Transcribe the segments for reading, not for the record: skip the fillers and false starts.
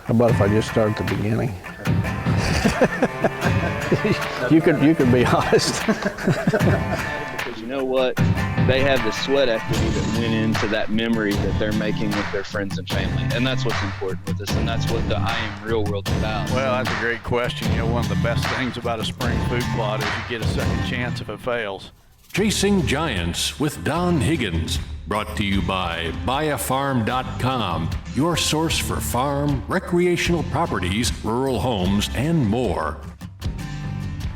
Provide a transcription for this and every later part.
How about if I just start at the beginning? You could be honest. Because you know what? They have the sweat equity that went into that memory that they're making with their friends and family. And that's what's important with this. And that's what the I Am Real world's about. Well, that's a great question. You know, one of the best things about a spring food plot is you get a second chance if it fails. Chasing Giants with Don Higgins. Brought to you by buyafarm.com, your source for farm, recreational properties, rural homes, and more.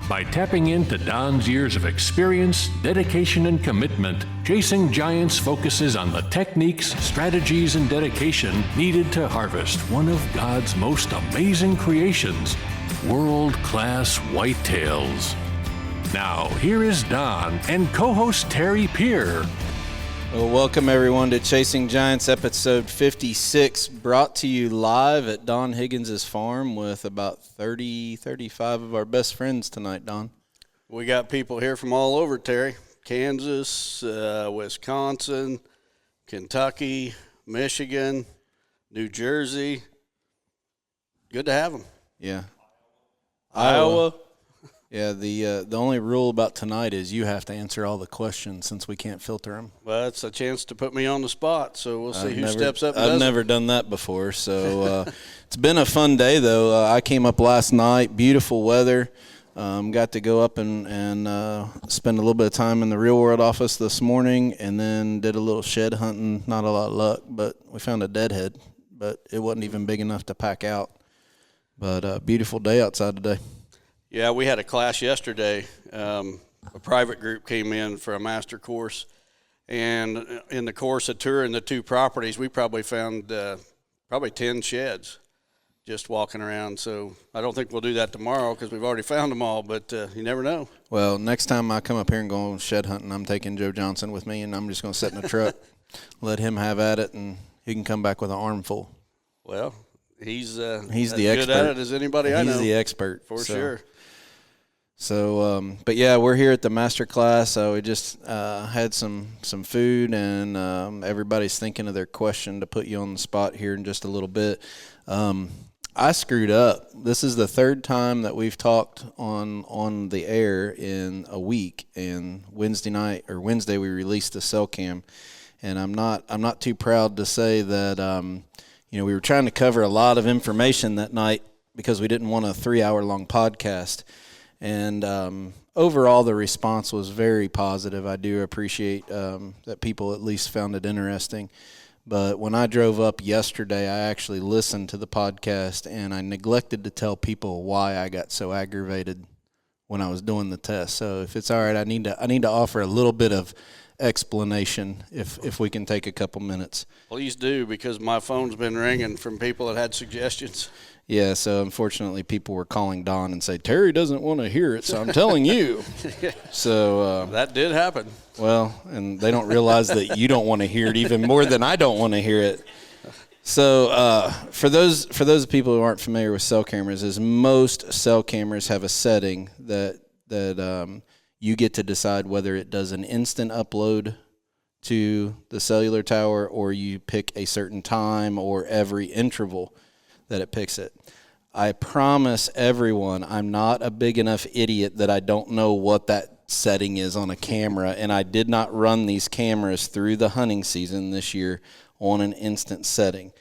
By tapping into Don's years of experience, dedication, and commitment, Chasing Giants focuses on the techniques, strategies, and dedication needed to harvest one of God's most amazing creations, world-class whitetails. Now, here is Don and co-host Terry Peer. Well, welcome everyone to Chasing Giants episode 56, brought to you live at Don Higgins' farm with about 35 of our best friends tonight, Don. We got people here from all over, Terry. Kansas, Wisconsin, Kentucky, Michigan, New Jersey. Good to have them. Yeah. Iowa. Yeah, the only rule about tonight is you have to answer all the questions since we can't filter them. Well, it's a chance to put me on the spot, so we'll see who steps up and I've does never done that before, so it's been a fun day, though. I came up last night, beautiful weather. Got to go up and spend a little bit of time in the real world office this morning, and then did a little shed hunting. Not a lot of luck, but we found a deadhead, but it wasn't even big enough to pack out. But beautiful day outside today. Yeah, we had a class yesterday. A private group came in for a master course, and in the course of touring the two properties, we probably found 10 sheds just walking around. So I don't think we'll do that tomorrow because we've already found them all, but you never know. Well, next time I come up here and go shed hunting, I'm taking Joe Johnson with me, and I'm just going to sit in the truck, let him have at it, and he can come back with an armful. Well, he's the as expert. good at it as anybody I know. He's the expert. For sure. So, but yeah, we're here at the master class. We just had some food, and everybody's thinking of their question to put you on the spot here in just a little bit. I screwed up. This is the third time that we've talked on the air in a week. And Wednesday we released the cell cam, and I'm not too proud to say that we were trying to cover a lot of information that night because we didn't want a 3-hour-long podcast. And overall, the response was very positive. I do appreciate that people at least found it interesting. But when I drove up yesterday, I actually listened to the podcast, and I neglected to tell people why I got so aggravated when I was doing the test. So if it's all right, I need to offer a little bit of explanation if we can take a couple minutes. Please do, because my phone's been ringing from people that had suggestions. Yeah, so unfortunately people were calling Don and say, Terry doesn't want to hear it, so I'm telling you. So that did happen. Well, and they don't realize that you don't want to hear it even more than I don't want to hear it. So for those people who aren't familiar with cell cameras, is most cell cameras have a setting that you get to decide whether it does an instant upload to the cellular tower, or you pick a certain time or every interval that it picks it. I promise everyone I'm not a big enough idiot that I don't know what that setting is on a camera, and I did not run these cameras through the hunting season this year on an instant setting.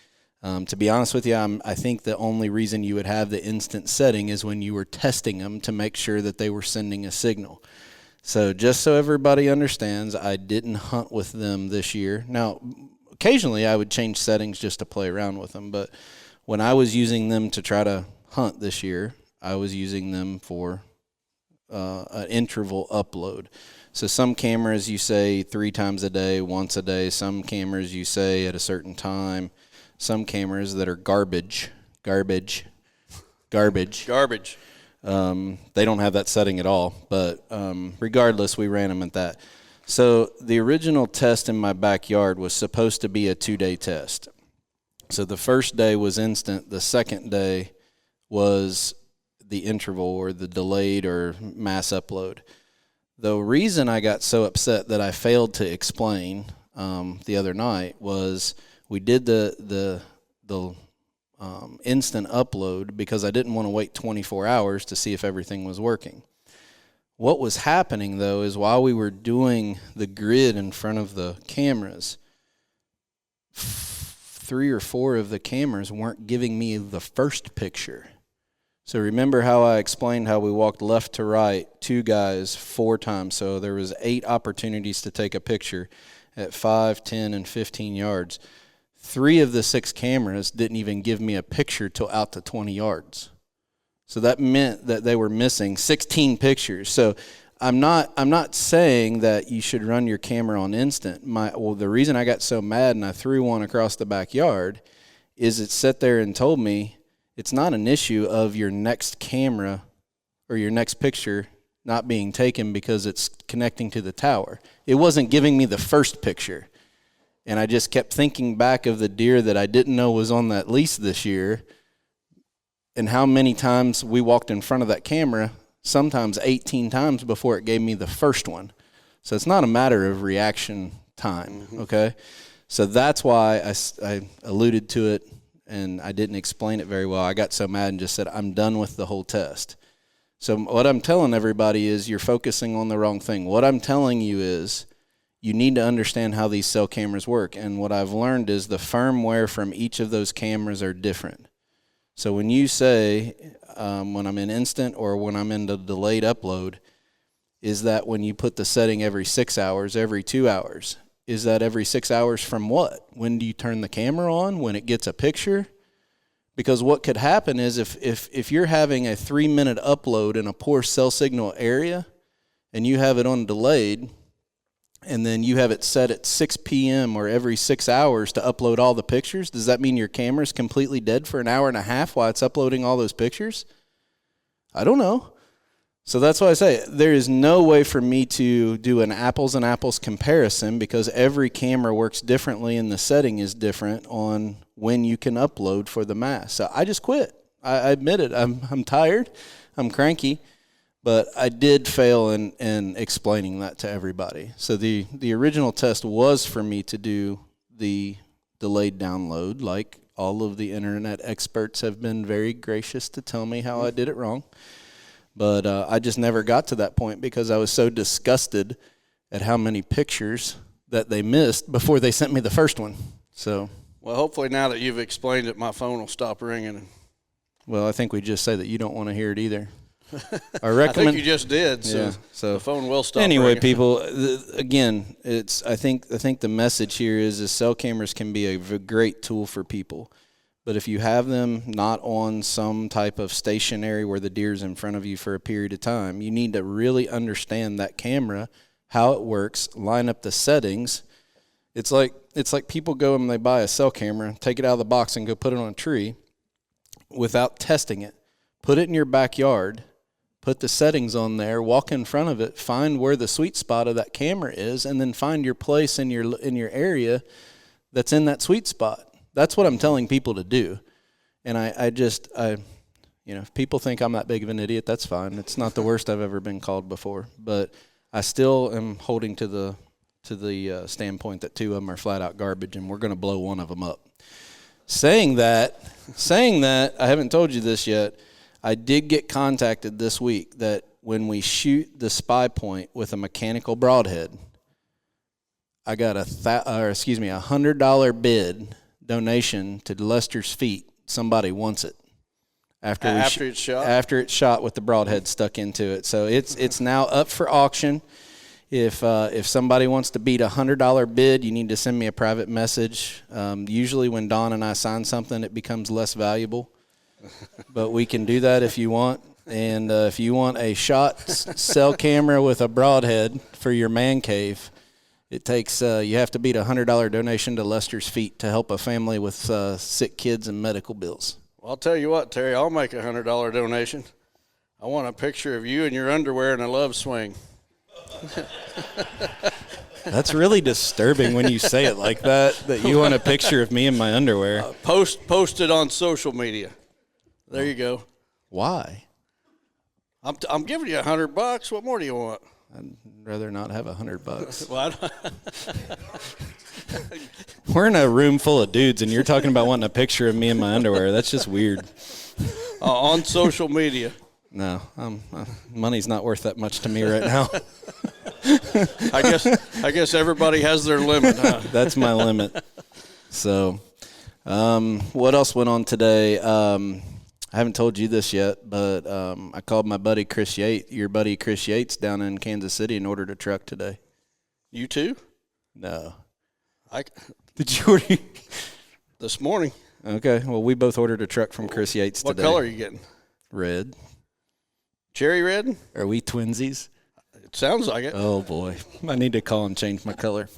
To be honest with you, I think the only reason you would have the instant setting is when you were testing them to make sure that they were sending a signal. So just so everybody understands, I didn't hunt with them this year. Now, occasionally I would change settings just to play around with them, but when I was using them to try to hunt this year, I was using them for an interval upload. So some cameras you say 3 times a day, once a day. Some cameras you say at a certain time. Some cameras that are garbage. They don't have that setting at all. But regardless, we ran them at that. So the original test in my backyard was supposed to be a 2-day test. So the first day was instant. The second day was the interval or the delayed or mass upload. The reason I got so upset that I failed to explain the other night was we did the instant upload because I didn't want to wait 24 hours to see if everything was working. What was happening, though, is while we were doing the grid in front of the cameras, 3 or 4 of the cameras weren't giving me the first picture. So remember how I explained how we walked left to right, 2 guys, 4 times. So there was 8 opportunities to take a picture at 5, 10, and 15 yards. 3 of the 6 cameras didn't even give me a picture till out to 20 yards. So that meant that they were missing 16 pictures. So I'm not saying that you should run your camera on instant. The reason I got so mad and I threw one across the backyard is it sat there and told me it's not an issue of your next camera or your next picture not being taken because it's connecting to the tower. It wasn't giving me the first picture. And I just kept thinking back of the deer that I didn't know was on that lease this year, and how many times we walked in front of that camera, sometimes 18 times before it gave me the first one. So it's not a matter of reaction time, okay? So that's why I alluded to it, and I didn't explain it very well. I got so mad and just said, I'm done with the whole test. So what I'm telling everybody is you're focusing on the wrong thing. What I'm telling you is you need to understand how these cell cameras work. And what I've learned is the firmware from each of those cameras are different. So when you say, when I'm in instant or when I'm in the delayed upload, is that when you put the setting every 6 hours, every 2 hours? Is that every 6 hours from what? When do you turn the camera on? When it gets a picture? Because what could happen is if you're having a 3-minute upload in a poor cell signal area and you have it on delayed, and then you have it set at 6 p.m. or every 6 hours to upload all the pictures, does that mean your camera's completely dead for an hour and a half while it's uploading all those pictures? I don't know. So that's why I say there is no way for me to do an apples and apples comparison because every camera works differently and the setting is different on when you can upload for the mass. So I just quit. I admit it. I'm tired. I'm cranky. But I did fail in explaining that to everybody. So the original test was for me to do the delayed download, like all of the internet experts have been very gracious to tell me how I did it wrong. But I just never got to that point because I was so disgusted at how many pictures that they missed before they sent me the first one. So, Well, hopefully now that you've explained it, my phone will stop ringing. well, I think we just say that you don't want to hear it either. I think you just did, so, Yeah, so the phone will stop anyway, ringing. people, again, I think the message here is cell cameras can be a great tool for people. But if you have them not on some type of stationary where the deer's in front of you for a period of time, you need to really understand that camera, how it works, line up the settings. It's like people go and they buy a cell camera, take it out of the box and go put it on a tree without testing it. Put it in your backyard, put the settings on there, walk in front of it, find where the sweet spot of that camera is, and then find your place in your area that's in that sweet spot. That's what I'm telling people to do. And if people think I'm that big of an idiot, that's fine. It's not the worst I've ever been called before. But I still am holding to the standpoint that 2 of them are flat out garbage, and we're going to blow one of them up. Saying that, I haven't told you this yet. I did get contacted this week that when we shoot the spy point with a mechanical broadhead, I got a $100 bid donation to Lester's Feet. Somebody wants it after it's shot. After it's shot with the broadhead stuck into it. So it's now up for auction. If somebody wants to beat a $100 bid, you need to send me a private message. Usually when Don and I sign something, it becomes less valuable. But we can do that if you want. And if you want a shot cell camera with a broadhead for your man cave, it takes you have to beat a $100 donation to Lester's Feet to help a family with sick kids and medical bills. Well, I'll tell you what, Terry, I'll make a $100 donation. I want a picture of you in your underwear and a love swing. That's really disturbing when you say it like that you want a picture of me in my underwear. Post it on social media. There you go. Why? I'm giving you $100. What more do you want? I'd rather not have $100. Well, We're in a room full of dudes, and you're talking about wanting a picture of me in my underwear. That's just weird. on social media. No, money's not worth that much to me right now. I guess everybody has their limit, huh? That's my limit. So, what else went on today? I haven't told you this yet, but I called my buddy Chris Yates, your buddy Chris Yates, down in Kansas City and ordered a truck today. You too? No. Did you order? This morning. Okay. Well, we both ordered a truck from Chris Yates today. What color are you getting? Red. Cherry red? Are we twinsies? It sounds like it. Oh, boy. I need to call and change my color.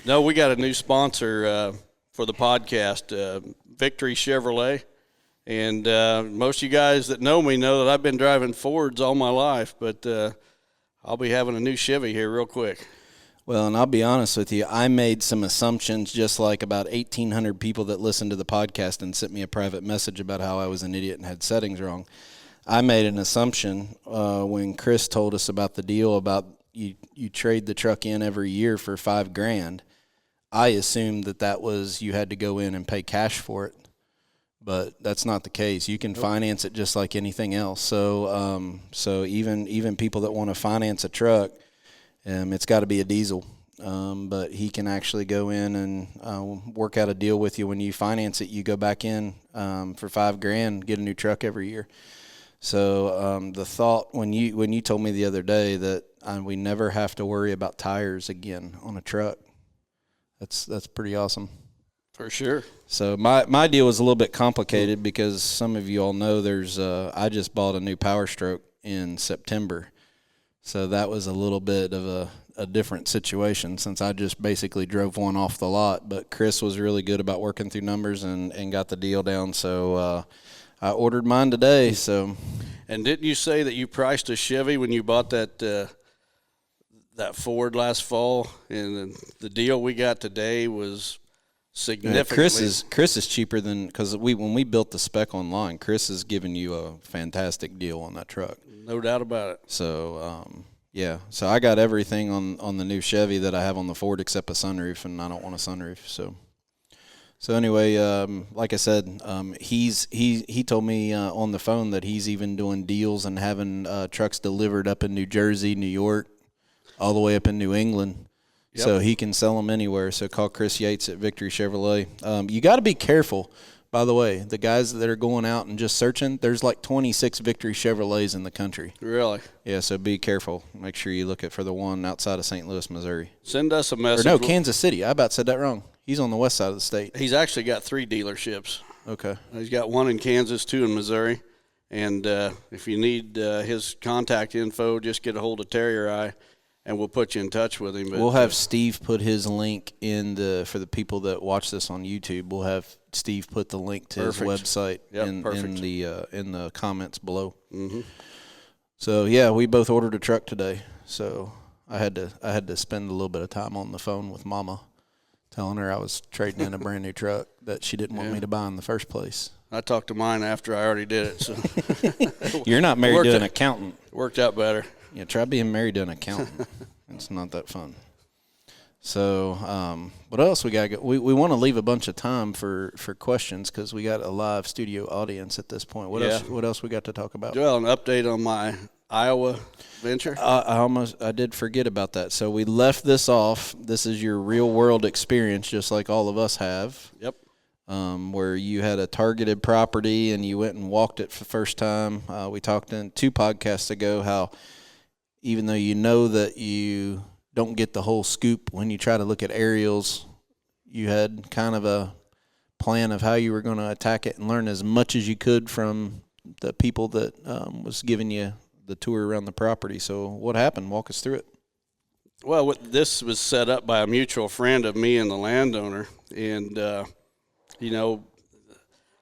No, we got a new sponsor for the podcast, Victory Chevrolet. And most of you guys that know me know that I've been driving Fords all my life, but I'll be having a new Chevy here real quick. Well, and I'll be honest with you, I made some assumptions just like about 1,800 people that listened to the podcast and sent me a private message about how I was an idiot and had settings wrong. I made an assumption when Chris told us about the deal about you trade the truck in every year for $5,000. I assumed that was you had to go in and pay cash for it. But that's not the case. You can finance it just like anything else. So even people that want to finance a truck, it's got to be a diesel. But he can actually go in and work out a deal with you when you finance it. You go back in for $5,000, get a new truck every year. So the thought when you told me the other day that we never have to worry about tires again on a truck, that's pretty awesome. For sure. So my deal was a little bit complicated because some of you all know I just bought a new Power Stroke in September. So that was a little bit of a different situation since I just basically drove one off the lot. But Chris was really good about working through numbers and got the deal down. So I ordered mine today. So. And didn't you say that you priced a Chevy when you bought that Ford last fall? And the deal we got today was significantly. Yeah, Chris is cheaper than because when we built the spec online, Chris is giving you a fantastic deal on that truck. No doubt about it. So yeah, so I got everything on the new Chevy that I have on the Ford except a sunroof, and I don't want a sunroof. So anyway, like I said, he told me on the phone that he's even doing deals and having trucks delivered up in New Jersey, New York, all the way up in New England. Yep. So he can sell them anywhere. So call Chris Yates at Victory Chevrolet. You got to be careful, by the way. The guys that are going out and just searching, there's like 26 Victory Chevrolets in the country. Really? Yeah, so be careful. Make sure you look for the one outside of St. Louis, Missouri. Send us a message. Or no, Kansas City. I about said that wrong. He's on the west side of the state. He's actually got 3 dealerships. Okay. He's got one in Kansas, 2 in Missouri. And if you need his contact info, just get a hold of Terry or I. And we'll put you in touch with him. But we'll have Steve put his link for the people that watch this on YouTube. We'll have Steve put the link to his website in the comments below. Mm-hmm. So yeah, we both ordered a truck today. So I had to spend a little bit of time on the phone with Mama, telling her I was trading in a brand new truck that she didn't want me to buy in the first place. I talked to mine after I already did it. So you're not married to an accountant. Worked out better. Yeah, try being married to an accountant. It's not that fun. So, what else we got? We want to leave a bunch of time for questions because we got a live studio audience at this point. What else we got to talk about? Well, an update on my Iowa venture. I did forget about that. So we left this off. This is your real world experience, just like all of us have. Yep. Where you had a targeted property and you went and walked it for the first time. We talked in 2 podcasts ago how even though you know that you don't get the whole scoop when you try to look at aerials, you had kind of a plan of how you were going to attack it and learn as much as you could from the people that was giving you the tour around the property. So what happened? Walk us through it. Well, this was set up by a mutual friend of me and the landowner. And,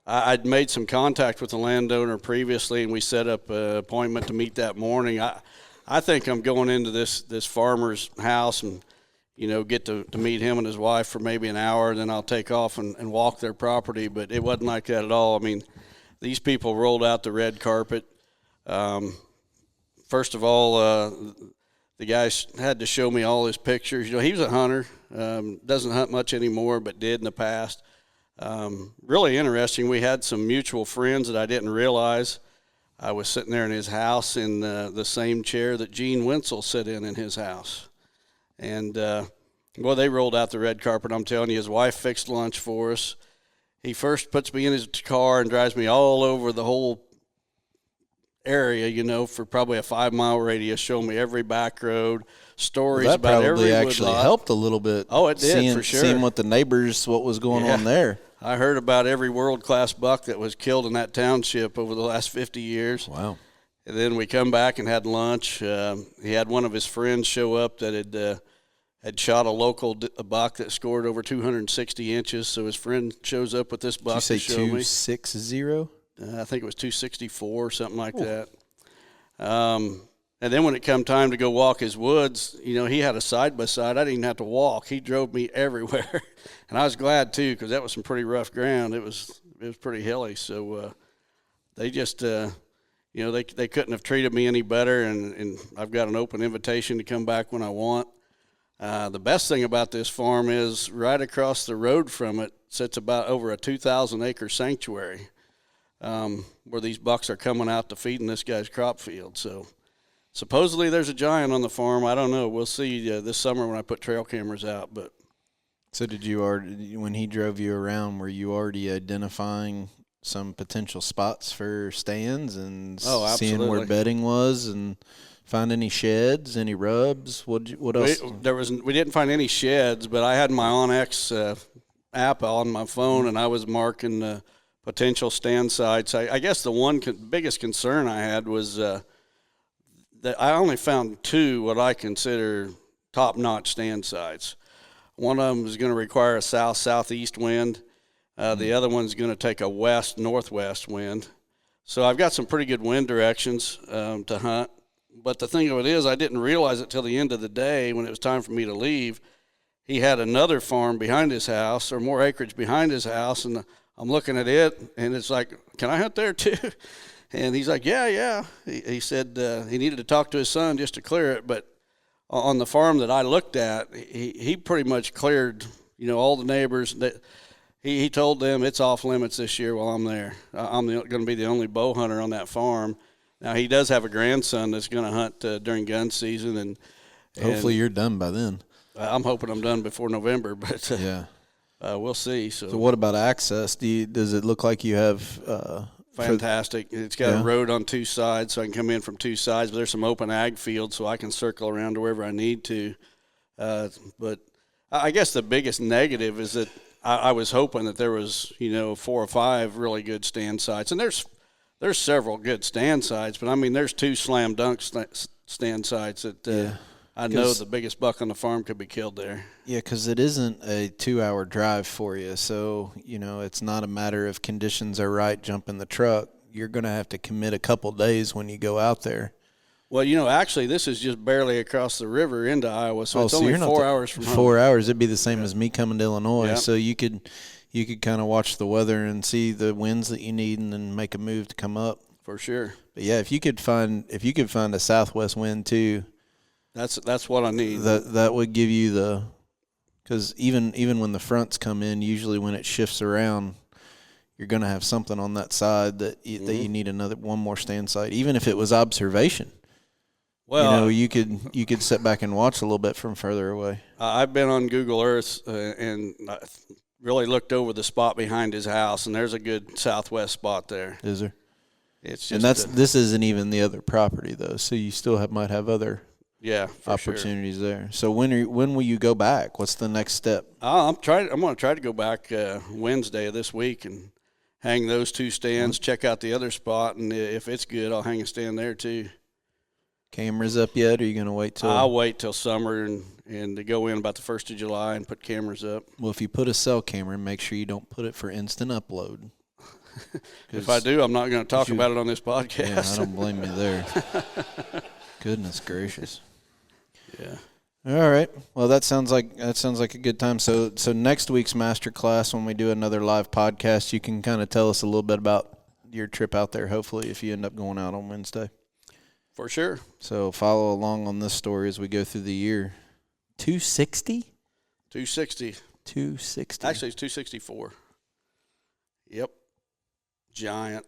I'd made some contact with the landowner previously, and we set up an appointment to meet that morning. I think I'm going into this farmer's house and, get to meet him and his wife for maybe an hour, then I'll take off and walk their property. But it wasn't like that at all. I mean, these people rolled out the red carpet. First of all, the guy had to show me all his pictures. He was a hunter, doesn't hunt much anymore, but did in the past. Really interesting. We had some mutual friends that I didn't realize. I was sitting there in his house in the same chair that Gene Wenzel sat in his house. And, they rolled out the red carpet. I'm telling you, his wife fixed lunch for us. He first puts me in his car and drives me all over the whole area, for probably a 5-mile radius, showing me every back road, stories about every woodlot. That probably actually helped a little bit. Oh, it did, for sure. Seeing what the neighbors, what was going on there. I heard about every world-class buck that was killed in that township over the last 50 years. Wow. And then we come back and had lunch. He had one of his friends show up that had shot a buck that scored over 260 inches. So his friend shows up with this buck to show me. Did you say 260? I think it was 264 or something like that. And then when it come time to go walk his woods, he had a side-by-side. I didn't even have to walk. He drove me everywhere. And I was glad, too, because that was some pretty rough ground. It was pretty hilly. So they just, they couldn't have treated me any better, and I've got an open invitation to come back when I want. The best thing about this farm is right across the road from it sits about over a 2,000-acre sanctuary where these bucks are coming out to feed in this guy's crop field. So supposedly there's a giant on the farm. I don't know. We'll see this summer when I put trail cameras out. But so did you already, when he drove you around, were you already identifying some potential spots for stands and seeing where bedding was and find any sheds, any rubs? What else? We didn't find any sheds, but I had my Onyx app on my phone, and I was marking potential stand sites. I guess the biggest concern I had was that I only found 2 what I consider top-notch stand sites. One of them is going to require a south-southeast wind. The other one's going to take a west-northwest wind. So I've got some pretty good wind directions to hunt. But the thing of it is, I didn't realize it till the end of the day when it was time for me to leave. He had another farm behind his house, or more acreage behind his house, and I'm looking at it, and it's like, can I hunt there too? And he's like, yeah. He said he needed to talk to his son just to clear it. But on the farm that I looked at, he pretty much cleared, all the neighbors. He told them it's off limits this year while I'm there. I'm going to be the only bow hunter on that farm. Now, he does have a grandson that's going to hunt during gun season. And hopefully you're done by then. I'm hoping I'm done before November, but yeah. We'll see. So what about access? Does it look like you have fantastic. It's got a road on 2 sides, so I can come in from 2 sides, but there's some open ag fields, so I can circle around to wherever I need to. But I guess the biggest negative is that I was hoping that there was, 4 or 5 really good stand sites. And there's several good stand sites, but, there's 2 slam dunk stand sites that I know the biggest buck on the farm could be killed there. Yeah, because it isn't a 2-hour drive for you. So, it's not a matter of conditions are right, jump in the truck. You're going to have to commit a couple days when you go out there. Well, actually, this is just barely across the river into Iowa, so it's only 4 hours from home. 4 hours, it'd be the same as me coming to Illinois. Yep. So you could kind of watch the weather and see the winds that you need and then make a move to come up. For sure. But, yeah, if you could find a southwest wind too, That's what I need. That would give you because even when the fronts come in, usually when it shifts around, you're going to have something on that side that you need one more stand site, even if it was observation. Well, you could sit back and watch a little bit from further away. I've been on Google Earth and I really looked over the spot behind his house, and there's a good southwest spot there. Is there? It's just this isn't even the other property though, so you still might have other. Yeah, opportunities there. So when will you go back? What's the next step? I'm going to try to go back Wednesday of this week and hang those 2 stands. Check out the other spot, and if it's good, I'll hang a stand there too. Cameras up yet? Or are you going to wait till? I'll wait till summer and to go in about the 1st of July and put cameras up. Well, if you put a cell camera, make sure you don't put it for instant upload. If I do, I'm not going to talk about it on this podcast. Yeah, I don't blame you there. Goodness gracious. Yeah. All right. Well, that sounds like a good time. So next week's master class, when we do another live podcast, you can kind of tell us a little bit about your trip out there. Hopefully, if you end up going out on Wednesday. For sure. So follow along on this story as we go through the year. 260? 260. 260. Actually, it's 264. Yep. Giant.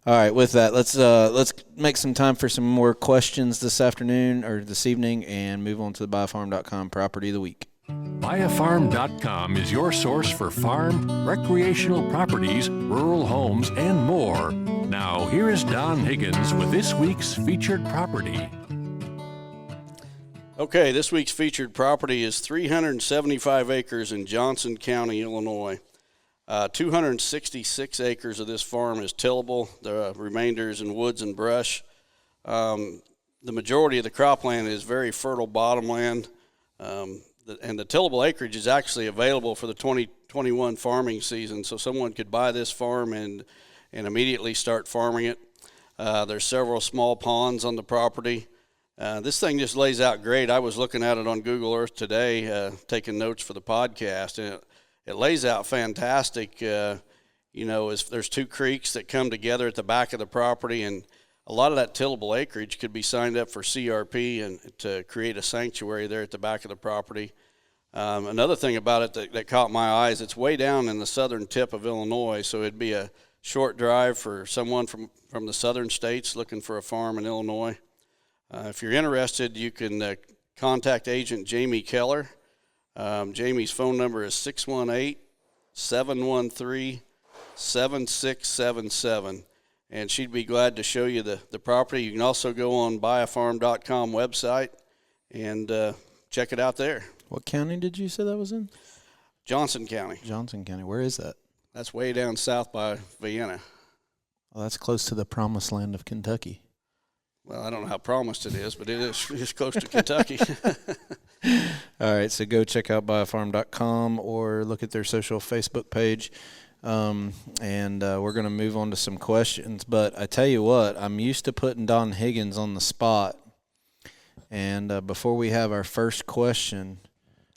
All right, with that, let's make some time for some more questions this afternoon or this evening and move on to the buyfarm.com property of the week. Buyafarm.com is your source for farm, recreational properties, rural homes, and more. Now, here is Don Higgins with this week's featured property. Okay, this week's featured property is 375 acres in Johnson County, Illinois. 266 acres of this farm is tillable. The remainder is in woods and brush. The majority of the cropland is very fertile bottomland. And the tillable acreage is actually available for the 2021 farming season, so someone could buy this farm and immediately start farming it. There's several small ponds on the property. This thing just lays out great. I was looking at it on Google Earth today, taking notes for the podcast, and it lays out fantastic. There's two creeks that come together at the back of the property, and a lot of that tillable acreage could be signed up for CRP and to create a sanctuary there at the back of the property. Another thing about it that caught my eye is it's way down in the southern tip of Illinois, so it'd be a short drive for someone from the southern states looking for a farm in Illinois. If you're interested, you can contact agent Jamie Keller. Jamie's phone number is 618-713-7677, and she'd be glad to show you the property. You can also go on buyafarm.com website and check it out there. What county did you say that was in? Johnson County. Johnson County. Where is that? That's way down south by Vienna. Well, that's close to the promised land of Kentucky. Well, I don't know how promised it is, but it's close to Kentucky. All right, so go check out buyafarm.com or look at their social Facebook page. And we're going to move on to some questions. But I tell you what, I'm used to putting Don Higgins on the spot. And before we have our first question,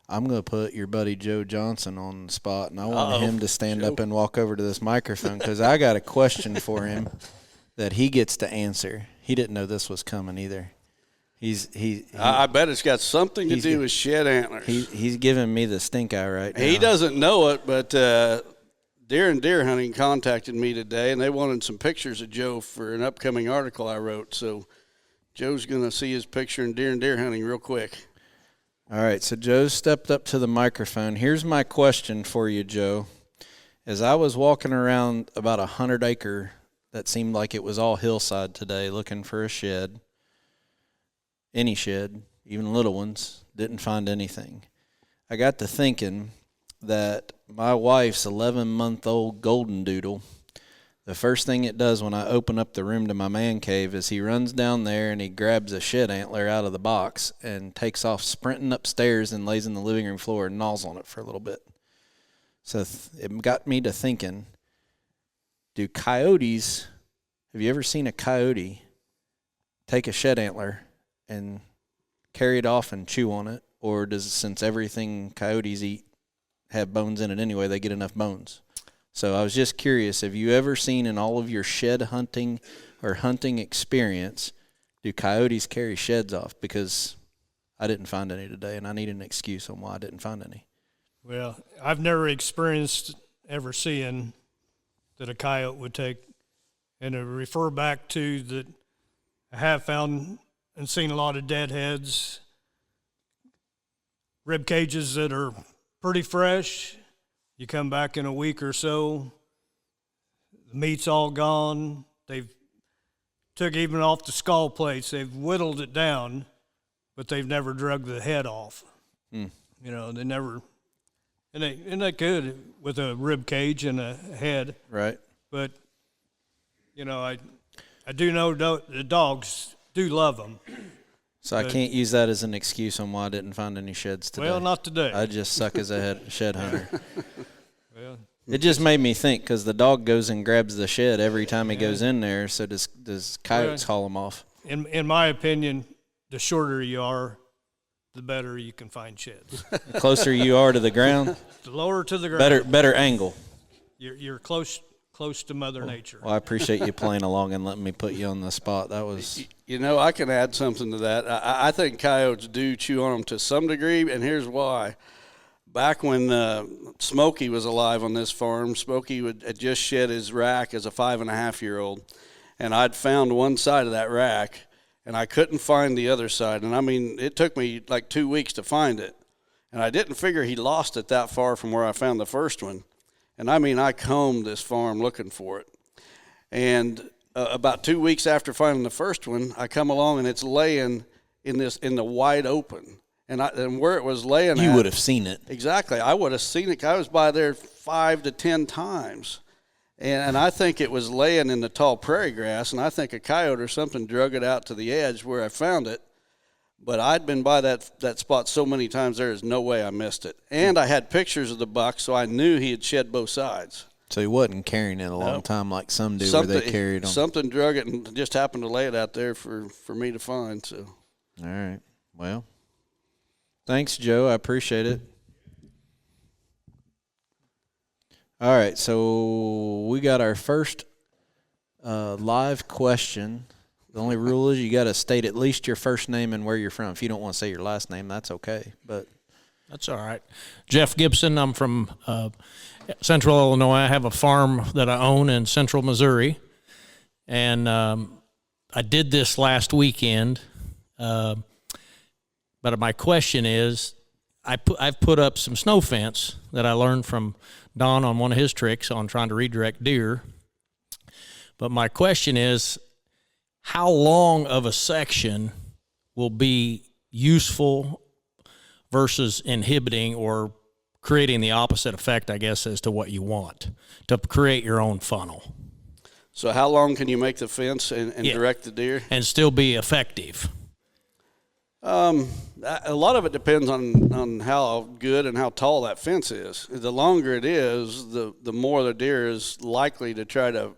I'm going to put your buddy Joe Johnson on the spot. And I want him to stand up and walk over to this microphone because I got a question for him that he gets to answer. He didn't know this was coming either. I bet it's got something to do with shed antlers. He's giving me the stink eye right now. He doesn't know it, but Deer and Deer Hunting contacted me today, and they wanted some pictures of Joe for an upcoming article I wrote. So Joe's going to see his picture in Deer and Deer Hunting real quick. All right, so Joe stepped up to the microphone. Here's my question for you, Joe. As I was walking around about 100-acre that seemed like it was all hillside today looking for a shed, any shed, even little ones, didn't find anything. I got to thinking that my wife's 11-month-old golden doodle, the first thing it does when I open up the room to my man cave is he runs down there and he grabs a shed antler out of the box and takes off sprinting upstairs and lays in the living room floor and gnaws on it for a little bit. So it got me to thinking, have you ever seen a coyote take a shed antler and carry it off and chew on it? Or since everything coyotes eat have bones in it anyway, they get enough bones? So I was just curious, have you ever seen in all of your shed hunting or hunting experience, do coyotes carry sheds off? Because I didn't find any today, and I need an excuse on why I didn't find any. Well, I've never experienced ever seeing that a coyote would take, and to refer back to that I have found and seen a lot of deadheads, rib cages that are pretty fresh. You come back in a week or so, the meat's all gone. They've took even off the skull plates. They've whittled it down, but they've never drug the head off. They never, and they could with a rib cage and a head. Right. But, I do know the dogs do love them. So I can't use that as an excuse on why I didn't find any sheds today. Well, not today. I just suck as a shed hunter. Well, it just made me think because the dog goes and grabs the shed every time he goes in there. So does coyotes haul them off? In my opinion, the shorter you are, the better you can find sheds. The closer you are to the ground, The lower to the ground. better angle. You're close close to Mother Nature. Well, I appreciate you playing along and letting me put you on the spot. That was. You know, I can add something to that. I think coyotes do chew on them to some degree, and here's why. Back when Smokey was alive on this farm, Smokey had just shed his rack as a 5.5-year-old, and I'd found one side of that rack, and I couldn't find the other side. And, I mean, it took me like 2 weeks to find it, and I didn't figure he lost it that far from where I found the first one. And, I mean, I combed this farm looking for it. And about 2 weeks after finding the first one, I come along, and it's laying in the wide open. And where it was laying You would have seen it. Exactly. I would have seen it. I was by there 5 to 10 times. And I think it was laying in the tall prairie grass, and I think a coyote or something drug it out to the edge where I found it. But I'd been by that spot so many times, there is no way I missed it. And I had pictures of the buck, so I knew he had shed both sides. So he wasn't carrying it a long time like some do where they carried on. Something drug it and just happened to lay it out there for me to find. So. All right. Well. Thanks, Joe. I appreciate it. All right, so we got our first live question. The only rule is you got to state at least your first name and where you're from. If you don't want to say your last name, that's okay. But that's all right. Jeff Gibson. I'm from Central Illinois. I have a farm that I own in Central Missouri, and I did this last weekend. But my question is, I've put up some snow fence that I learned from Don on one of his tricks on trying to redirect deer. But my question is, how long of a section will be useful versus inhibiting or creating the opposite effect, I guess, as to what you want to create your own funnel? So how long can you make the fence and direct the deer? And still be effective? A lot of it depends on how good and how tall that fence is. The longer it is, the more the deer is likely to try to,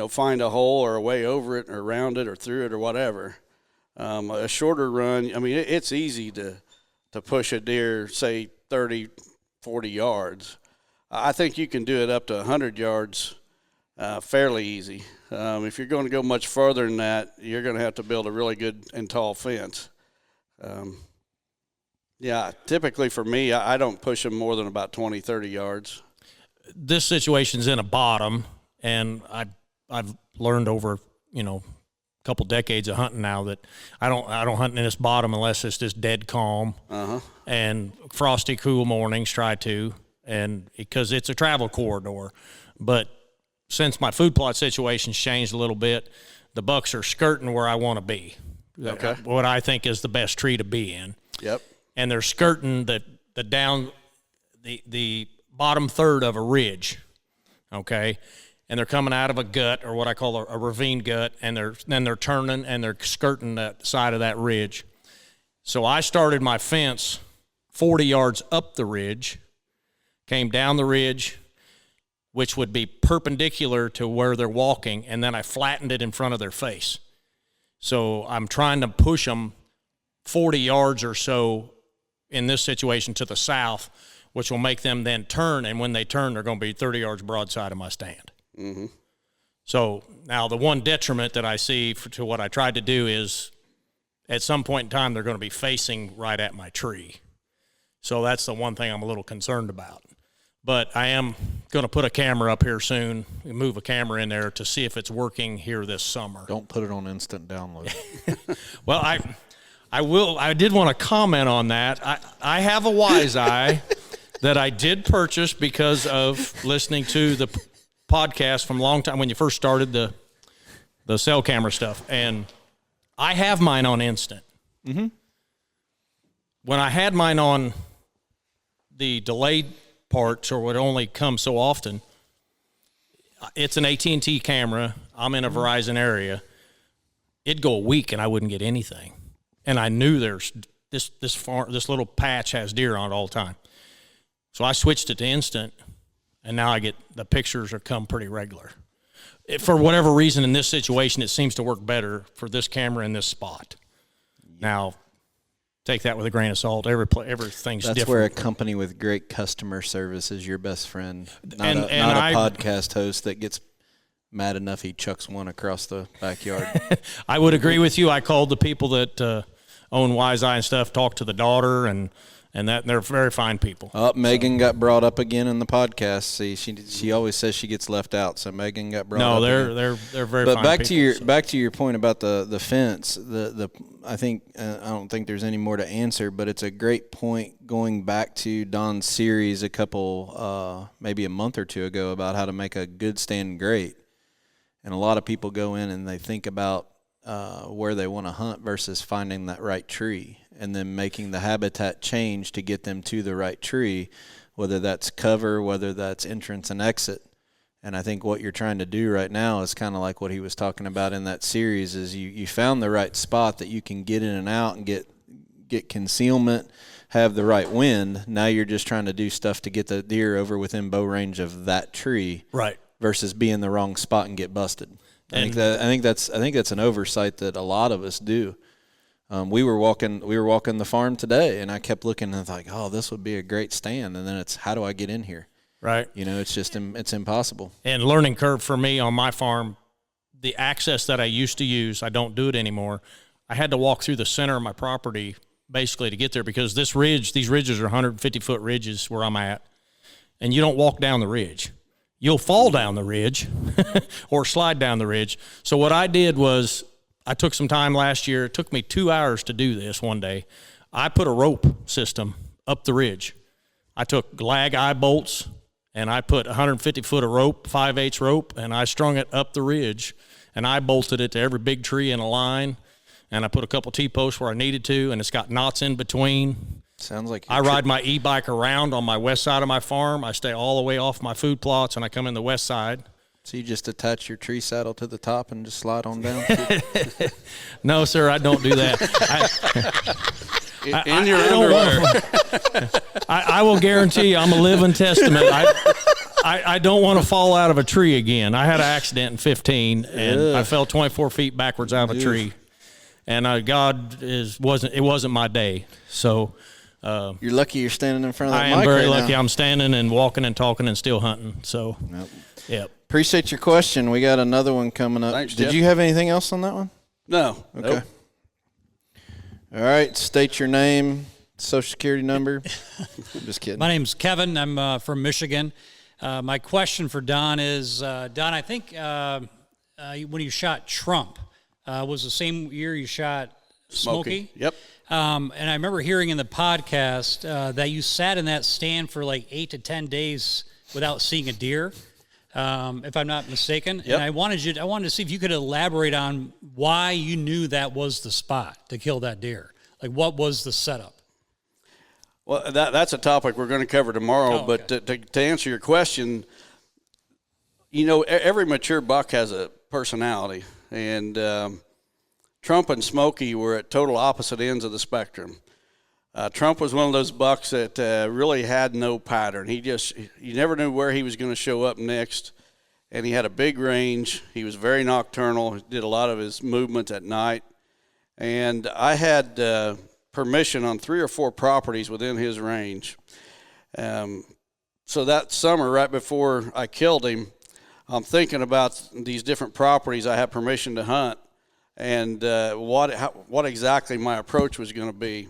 find a hole or a way over it or around it or through it or whatever. A shorter run, I mean, it's easy to push a deer, say 30, 40 yards. I think you can do it up to 100 yards fairly easy. If you're going to go much further than that, you're going to have to build a really good and tall fence. Typically for me, I don't push them more than about 20, 30 yards. This situation's in a bottom, and I've learned over, a couple decades of hunting now that I don't hunt in this bottom unless it's just dead calm. And frosty, cool mornings, try to, and because it's a travel corridor. But since my food plot situation's changed a little bit, the bucks are skirting where I want to be. Okay. What I think is the best tree to be in. Yep. And they're skirting the bottom third of a ridge. Okay. And they're coming out of a gut, or what I call a ravine gut, and they're turning and they're skirting that side of that ridge. So I started my fence 40 yards up the ridge, came down the ridge, which would be perpendicular to where they're walking, and then I flattened it in front of their face. So I'm trying to push them 40 yards or so in this situation to the south, which will make them then turn, and when they turn, they're going to be 30 yards broadside of my stand. Mm-hmm. So now the one detriment that I see to what I tried to do is at some point in time, they're going to be facing right at my tree. So that's the one thing I'm a little concerned about. But I am going to put a camera up here soon, move a camera in there to see if it's working here this summer. Don't put it on instant download. Well, I will. I did want to comment on that. I have a Wise Eye that I did purchase because of listening to the podcast from a long time when you first started the cell camera stuff. And I have mine on instant. Mm-hmm. When I had mine on the delayed parts, or would only come so often, it's an AT&T camera. I'm in a Verizon area. It'd go a week and I wouldn't get anything. And I knew there's this little patch has deer on it all the time. So I switched it to instant, and now I get the pictures are come pretty regular. For whatever reason, in this situation, it seems to work better for this camera in this spot. Now, take that with a grain of salt. Everything's That's different. where a company with great customer service is your best friend, not And a podcast host that gets mad enough he chucks one across the backyard. I would agree with you. I called the people that own Wise Eye and stuff, talked to the daughter, and they're very fine people. Megan got brought up again in the podcast. See, she always says she gets left out, so Megan got brought up. No, again. they're very But fine back people. back to your point about the fence. I think I don't think there's any more to answer, but it's a great point going back to Don's series a couple maybe a month or two ago about how to make a good stand great. And a lot of people go in and they think about where they want to hunt versus finding that right tree and then making the habitat change to get them to the right tree, whether that's cover, whether that's entrance and exit. And I think what you're trying to do right now is kind of like what he was talking about in that series is you found the right spot that you can get in and out and get concealment, have the right wind. Now you're just trying to do stuff to get the deer over within bow range of that tree. Right. Versus be in the wrong spot and get busted. I think that's an oversight that a lot of us do. We were walking the farm today, and I kept looking and like, oh, this would be a great stand. And then it's how do I get in here? Right. It's just it's impossible. And learning curve for me on my farm, the access that I used to use, I don't do it anymore. I had to walk through the center of my property basically to get there because these ridges are 150-foot ridges where I'm at, and you don't walk down the ridge. You'll fall down the ridge or slide down the ridge. So what I did was I took some time last year. It took me 2 hours to do this one day. I put a rope system up the ridge. I took lag eye bolts, and I put 150-foot of rope, 5/8 rope, and I strung it up the ridge, and I bolted it to every big tree in a line, and I put a couple T-posts where I needed to, and it's got knots in between. Sounds like I ride my e-bike around on my west side of my farm. I stay all the way off my food plots, and I come in the west side. So you just attach your tree saddle to the top and just slide on down? No, sir, I don't do that. In your underwear. I will guarantee you I'm a living testament. I don't want to fall out of a tree again. I had an accident in 15, and I fell 24 feet backwards out of a tree. And it wasn't my day. So you're lucky you're standing in front of that mic. I am mic very right lucky. now. I'm standing and walking and talking and still hunting. So, Yep. Appreciate your question. We got another one coming up. Thanks, Did Jeff. you have anything else on that one? No. Okay. Nope. All right. State your name, social security number. I'm just kidding. My name's Kevin. I'm from Michigan. My question for Don is, Don, I think when you shot Trump, was the same year you shot Smokey? Yep. And I remember hearing in the podcast that you sat in that stand for like 8 to 10 days without seeing a deer, if I'm not mistaken. Yep. And I wanted to see if you could elaborate on why you knew that was the spot to kill that deer. Like, what was the setup? Well, that's a topic we're going to cover tomorrow. Oh, okay. But to answer your question, every mature buck has a personality, and Trump and Smokey were at total opposite ends of the spectrum. Trump was one of those bucks that really had no pattern. You never knew where he was going to show up next, and he had a big range. He was very nocturnal. He did a lot of his movements at night, and I had permission on 3 or 4 properties within his range. So that summer, right before I killed him, I'm thinking about these different properties I had permission to hunt, and what exactly my approach was going to be.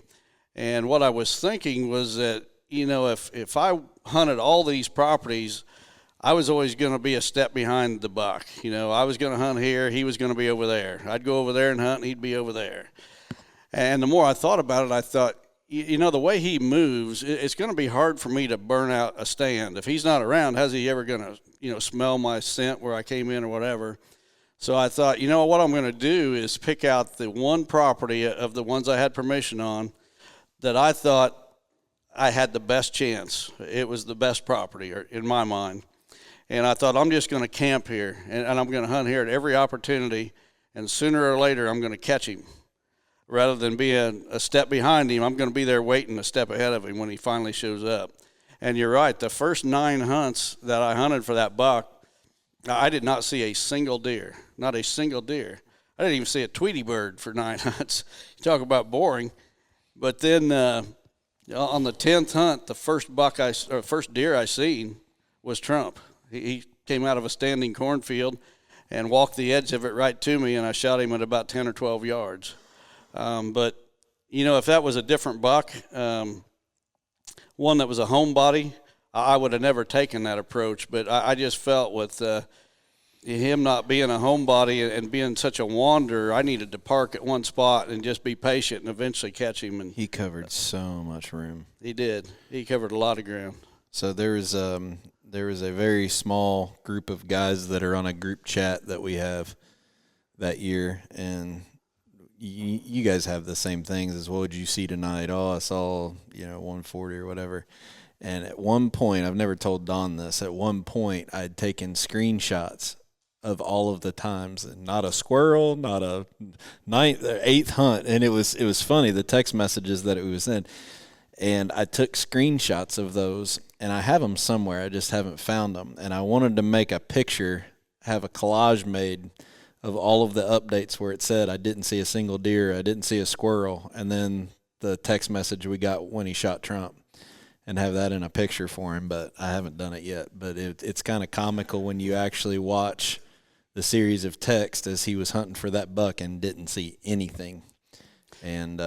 And what I was thinking was that, if I hunted all these properties, I was always going to be a step behind the buck. I was going to hunt here, he was going to be over there. I'd go over there and hunt, and he'd be over there. And the more I thought about it, I thought, the way he moves, it's going to be hard for me to burn out a stand. If he's not around, how's he ever going to, smell my scent where I came in or whatever? So I thought, what I'm going to do is pick out the one property of the ones I had permission on that I thought I had the best chance. It was the best property in my mind. And I thought, I'm just going to camp here, and I'm going to hunt here at every opportunity, and sooner or later I'm going to catch him. Rather than being a step behind him, I'm going to be there waiting a step ahead of him when he finally shows up. And you're right, the first 9 hunts that I hunted for that buck, I did not see a single deer, not a single deer. I didn't even see a Tweety bird for 9 hunts. You talk about boring. But then on the 10th hunt, the first deer I seen was Trump. He came out of a standing cornfield and walked the edge of it right to me, and I shot him at about 10 or 12 yards. But, you know, if that was a different buck, one that was a homebody, I would have never taken that approach. But I just felt with him not being a homebody and being such a wanderer, I needed to park at one spot and just be patient and eventually catch him. And He covered so much room. he did. He covered a lot of ground. So there is a very small group of guys that are on a group chat that we have that year, and you guys have the same things as, what did you see tonight? Oh, I saw, 140 or whatever. And at one point, I've never told Don this, at one point I'd taken screenshots of all of the times, and not a squirrel, not a ninth or eighth hunt. And it was funny, the text messages that it was in. And I took screenshots of those, and I have them somewhere. I just haven't found them. And I wanted to make a picture, have a collage made of all of the updates where it said I didn't see a single deer, I didn't see a squirrel, and then the text message we got when he shot Trump, and have that in a picture for him. But I haven't done it yet. But it's kind of comical when you actually watch the series of text as he was hunting for that buck and didn't see anything. And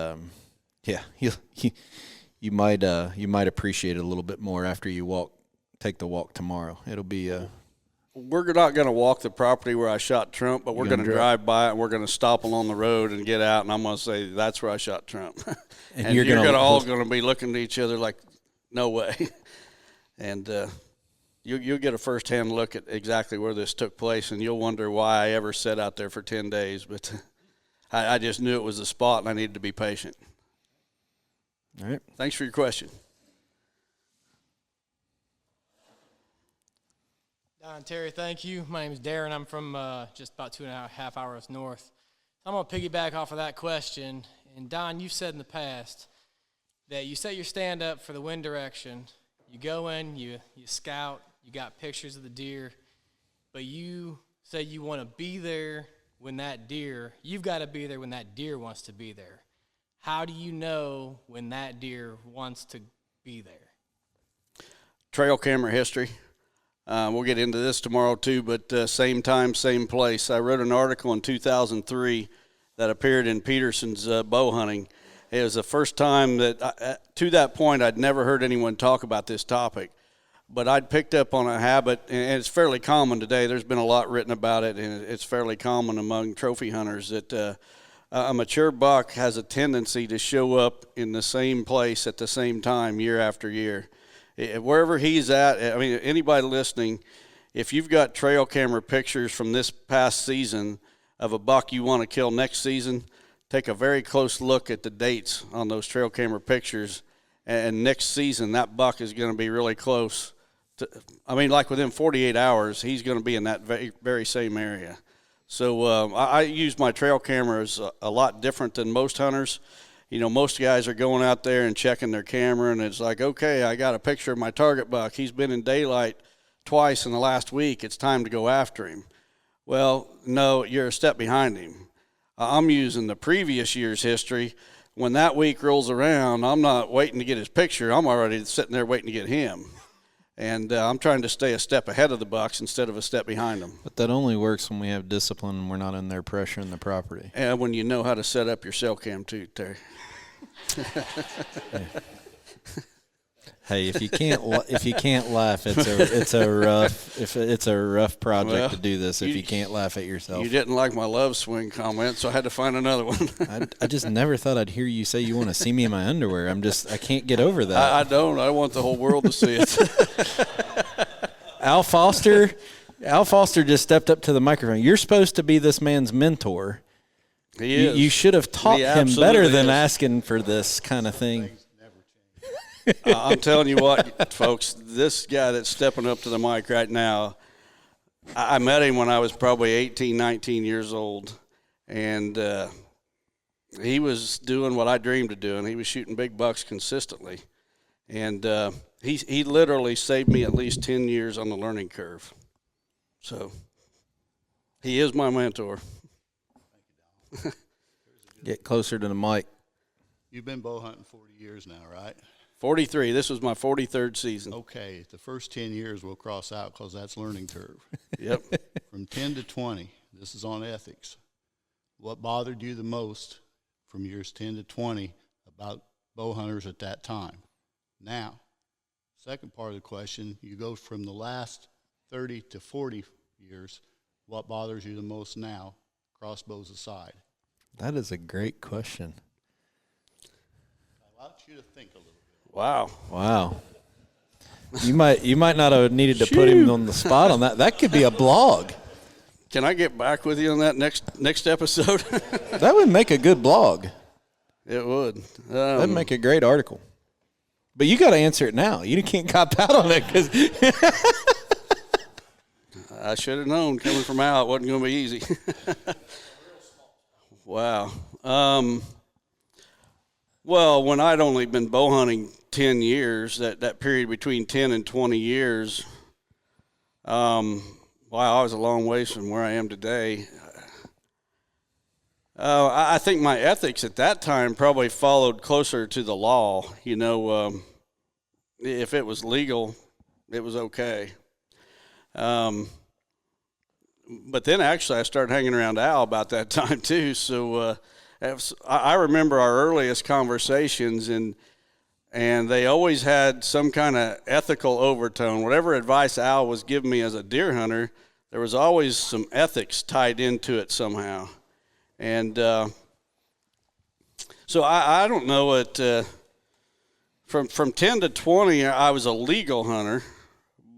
you might appreciate it a little bit more after you take the walk tomorrow. It'll be We're not going to walk the property where I shot Trump, but we're going to drive by it, and we're going to stop along the road and get out, and I'm going to say, that's where I shot Trump. And you're all going to be looking at each other like, no way. And you'll get a first-hand look at exactly where this took place, and you'll wonder why I ever sat out there for 10 days. But I just knew it was the spot, and I needed to be patient. all right. Thanks for your question. Don, Terry, thank you. My name is Darren. I'm from just about 2.5 hours north. I'm going to piggyback off of that question. And, Don, you've said in the past that you set your stand up for the wind direction. You go in, you scout, you got pictures of the deer, but you say you want to be there when you've got to be there when that deer wants to be there. How do you know when that deer wants to be there? Trail camera history. We'll get into this tomorrow too, but same time, same place. I wrote an article in 2003 that appeared in Peterson's Bow Hunting. It was the first time that, to that point, I'd never heard anyone talk about this topic. But I'd picked up on a habit, and it's fairly common today. There's been a lot written about it, and it's fairly common among trophy hunters that a mature buck has a tendency to show up in the same place at the same time year after year. Wherever he's at, I mean, anybody listening, if you've got trail camera pictures from this past season of a buck you want to kill next season, take a very close look at the dates on those trail camera pictures, and next season that buck is going to be really close. Like within 48 hours, he's going to be in that very, very same area. So I use my trail cameras a lot different than most hunters. You know, most guys are going out there and checking their camera, and it's like, okay, I got a picture of my target buck. He's been in daylight twice in the last week. It's time to go after him. Well, no, you're a step behind him. I'm using the previous year's history. When that week rolls around, I'm not waiting to get his picture. I'm already sitting there waiting to get him. And I'm trying to stay a step ahead of the bucks instead of a step behind them. But that only works when we have discipline and we're not in there pressuring the property. And when you know how to set up your cell cam too, Terry. Hey, if you can't laugh, it's a rough project to do this. If you can't laugh at yourself, you didn't like my love swing comment, so I had to find another one. I just never thought I'd hear you say you want to see me in my underwear. I can't get over that. I don't. I want the whole world to see it. Al Foster just stepped up to the microphone. You're supposed to be this man's mentor. He is. You should have taught him better than asking for this kind of thing. I'm telling you what, folks, this guy that's stepping up to the mic right now, I met him when I was probably 18, 19 years old, and he was doing what I dreamed of doing. He was shooting big bucks consistently, and he literally saved me at least 10 years on the learning curve. So he is my mentor. Get closer to the mic. You've been bow hunting 40 years now, right? 43. This was my 43rd season. Okay, the first 10 years we'll cross out because that's learning curve. Yep. From 10 to 20, this is on ethics. What bothered you the most from years 10 to 20 about bow hunters at that time? Now, second part of the question, you go from the last 30 to 40 years, what bothers you the most now, crossbows aside? That is a great question. I want you to think a little bit. Wow. Wow. You might not have needed to put him on the spot on that. That could be a blog. Can I get back with you on that next episode? That would make a good blog. It would. That'd make a great article. But you got to answer it now. You can't cop out on it because I should have known coming from Al it wasn't going to be easy. Wow. Well, when I'd only been bow hunting 10 years, that period between 10 and 20 years, wow, I was a long ways from where I am today. I think my ethics at that time probably followed closer to the law. You know, if it was legal, it was okay. But then actually I started hanging around Al about that time too. So I remember our earliest conversations, and they always had some kind of ethical overtone. Whatever advice Al was giving me as a deer hunter, there was always some ethics tied into it somehow. And so I don't know what from 10 to 20 I was a legal hunter,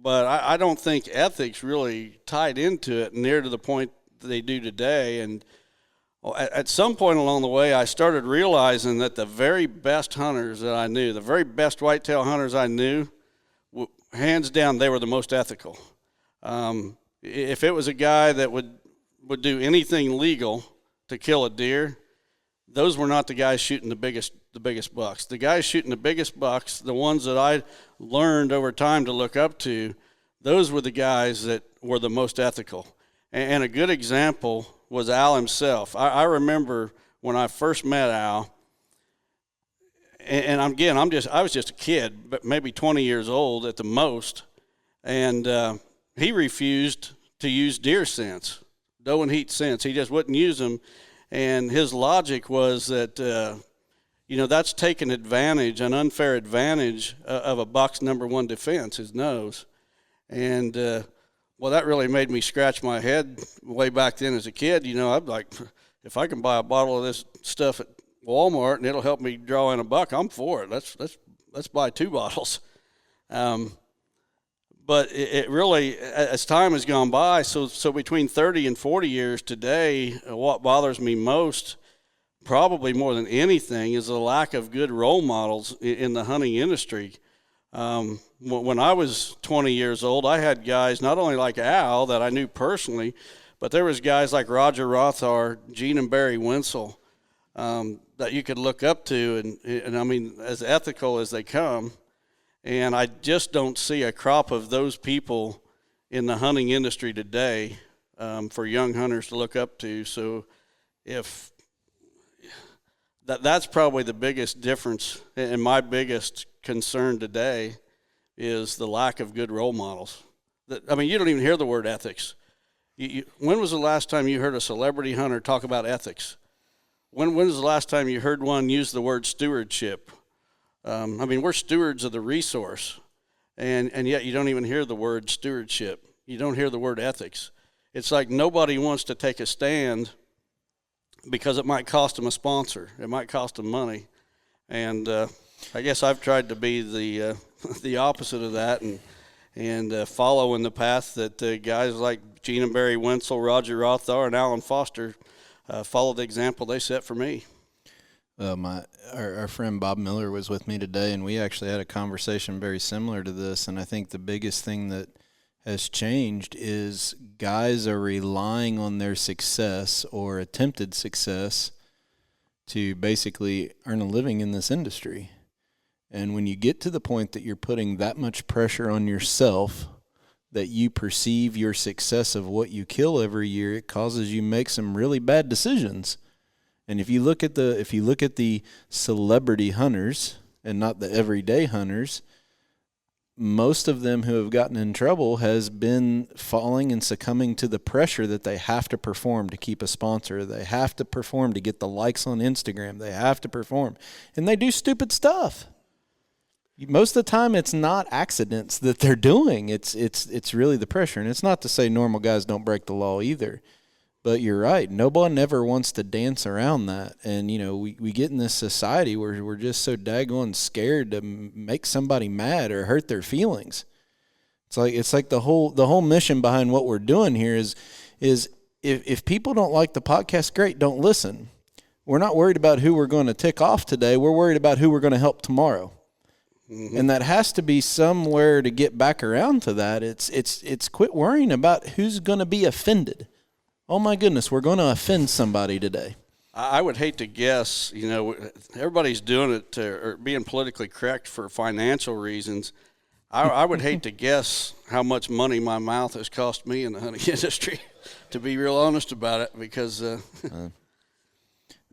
but I don't think ethics really tied into it near to the point that they do today. And at some point along the way, I started realizing that the very best hunters that I knew, the very best whitetail hunters I knew, hands down, they were the most ethical. If it was a guy that would do anything legal to kill a deer, those were not the guys shooting the biggest bucks. The guys shooting the biggest bucks, the ones that I learned over time to look up to, those were the guys that were the most ethical. And a good example was Al himself. I remember when I first met Al, and again, I was just a kid, but maybe 20 years old at the most, and he refused to use deer scents, doe and heat scents. He just wouldn't use them, and his logic was that that's taking advantage, an unfair advantage of a buck's number one defense, his nose. And well, that really made me scratch my head way back then as a kid. I'm like, if I can buy a bottle of this stuff at Walmart and it'll help me draw in a buck, I'm for it. Let's buy 2 bottles. But it really, as time has gone by, so between 30 and 40 years today, what bothers me most, probably more than anything, is the lack of good role models in the hunting industry. When I was 20 years old, I had guys not only like Al that I knew personally, but there was guys like Roger Rothar, Gene and Barry Wenzel, that you could look up to, and I mean, as ethical as they come. And I just don't see a crop of those people in the hunting industry today for young hunters to look up to. So if that's probably the biggest difference, and my biggest concern today is the lack of good role models. I mean, you don't even hear the word ethics. When was the last time you heard a celebrity hunter talk about ethics? When was the last time you heard one use the word stewardship? I mean, we're stewards of the resource, and yet you don't even hear the word stewardship. You don't hear the word ethics. It's like nobody wants to take a stand because it might cost them a sponsor. It might cost them money. And I guess I've tried to be the opposite of that and follow in the path that guys like Gene and Barry Wenzel, Roger Rothar, and Alan Foster followed the example they set for me. Our friend Bob Miller was with me today, and we actually had a conversation very similar to this. And I think the biggest thing that has changed is guys are relying on their success or attempted success to basically earn a living in this industry. And when you get to the point that you're putting that much pressure on yourself that you perceive your success of what you kill every year, it causes you make some really bad decisions. And if you look at the celebrity hunters and not the everyday hunters, most of them who have gotten in trouble has been falling and succumbing to the pressure that they have to perform to keep a sponsor. They have to perform to get the likes on Instagram. They have to perform. And they do stupid stuff. Most of the time it's not accidents that they're doing. It's really the pressure. And it's not to say normal guys don't break the law either. But you're right. Nobody ever wants to dance around that. And, you know, we get in this society where we're just so daggone scared to make somebody mad or hurt their feelings. It's like the whole mission behind what we're doing here is if people don't like the podcast, great, don't listen. We're not worried about who we're going to tick off today. We're worried about who we're going to help tomorrow. Mm-hmm. And that has to be somewhere to get back around to that. It's quit worrying about who's going to be offended. Oh, my goodness, we're going to offend somebody today. I would hate to guess, you know, everybody's doing it or being politically correct for financial reasons. I would hate to guess how much money my mouth has cost me in the hunting industry, to be real honest about it, because,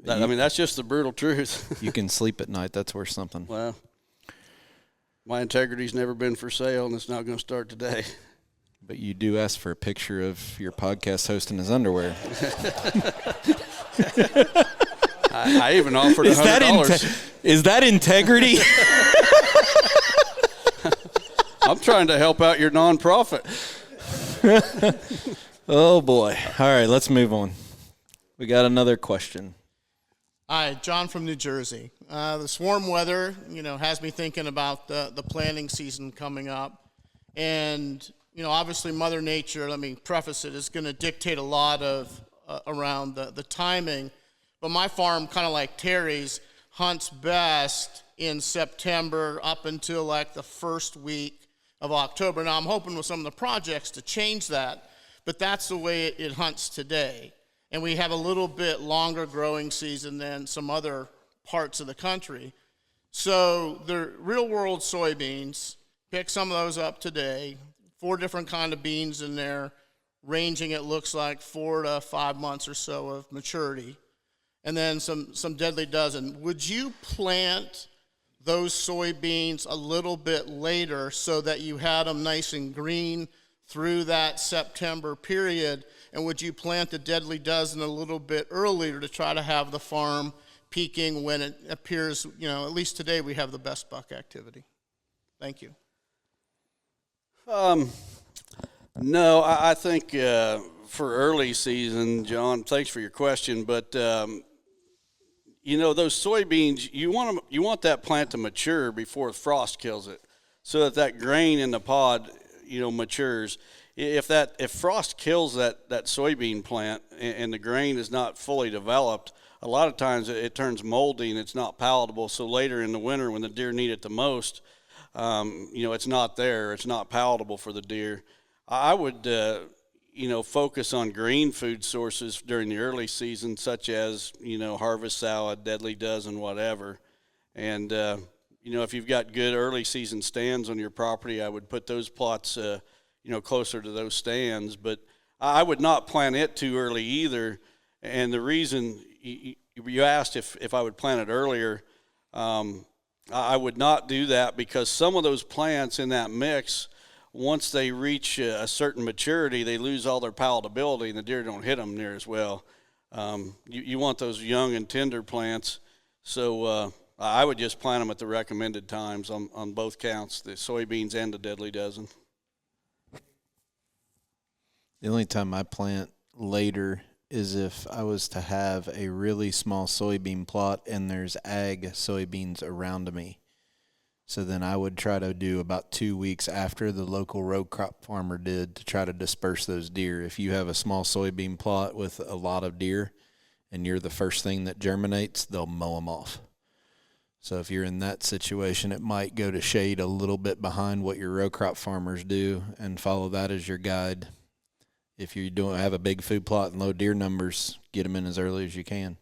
that's just the brutal truth. You can sleep at night. That's worth something. Well, my integrity's never been for sale, and it's not going to start today. But you do ask for a picture of your podcast host in his underwear. I even offered $100. Is that integrity? I'm trying to help out your nonprofit. Oh, boy. All right, let's move on. We got another question. Hi, John from New Jersey. This warm weather, has me thinking about the planting season coming up. And obviously Mother Nature, let me preface it, is going to dictate a lot of around the timing. But my farm, kind of like Terry's, hunts best in September up until like the first week of October. Now, I'm hoping with some of the projects to change that, but that's the way it hunts today. And we have a little bit longer growing season than some other parts of the country. So the real-world soybeans, pick some of those up today. 4 different kind of beans in there, ranging, it looks like, 4 to 5 months or so of maturity. And then some deadly dozen. Would you plant those soybeans a little bit later so that you had them nice and green through that September period? And would you plant the deadly dozen a little bit earlier to try to have the farm peaking when it appears, at least today we have the best buck activity? Thank you. No, I think for early season, John, thanks for your question, but those soybeans, you want that plant to mature before frost kills it, so that grain in the pod, matures. If frost kills that soybean plant and the grain is not fully developed, a lot of times it turns moldy and it's not palatable. So later in the winter, when the deer need it the most, it's not there. It's not palatable for the deer. I would, focus on green food sources during the early season, such as, harvest salad, deadly dozen, whatever. And, if you've got good early season stands on your property, I would put those plots, closer to those stands. But I would not plant it too early either. And the reason you asked if I would plant it earlier, I would not do that, because some of those plants in that mix, once they reach a certain maturity, they lose all their palatability and the deer don't hit them near as well. You want those young and tender plants. So I would just plant them at the recommended times on both counts, the soybeans and the deadly dozen. The only time I plant later is if I was to have a really small soybean plot and there's ag soybeans around me. So then I would try to do about 2 weeks after the local row crop farmer did to try to disperse those deer. If you have a small soybean plot with a lot of deer and you're the first thing that germinates, they'll mow them off. So if you're in that situation, it might go to shade a little bit behind what your row crop farmers do and follow that as your guide. If you don't have a big food plot and low deer numbers, get them in as early as you can.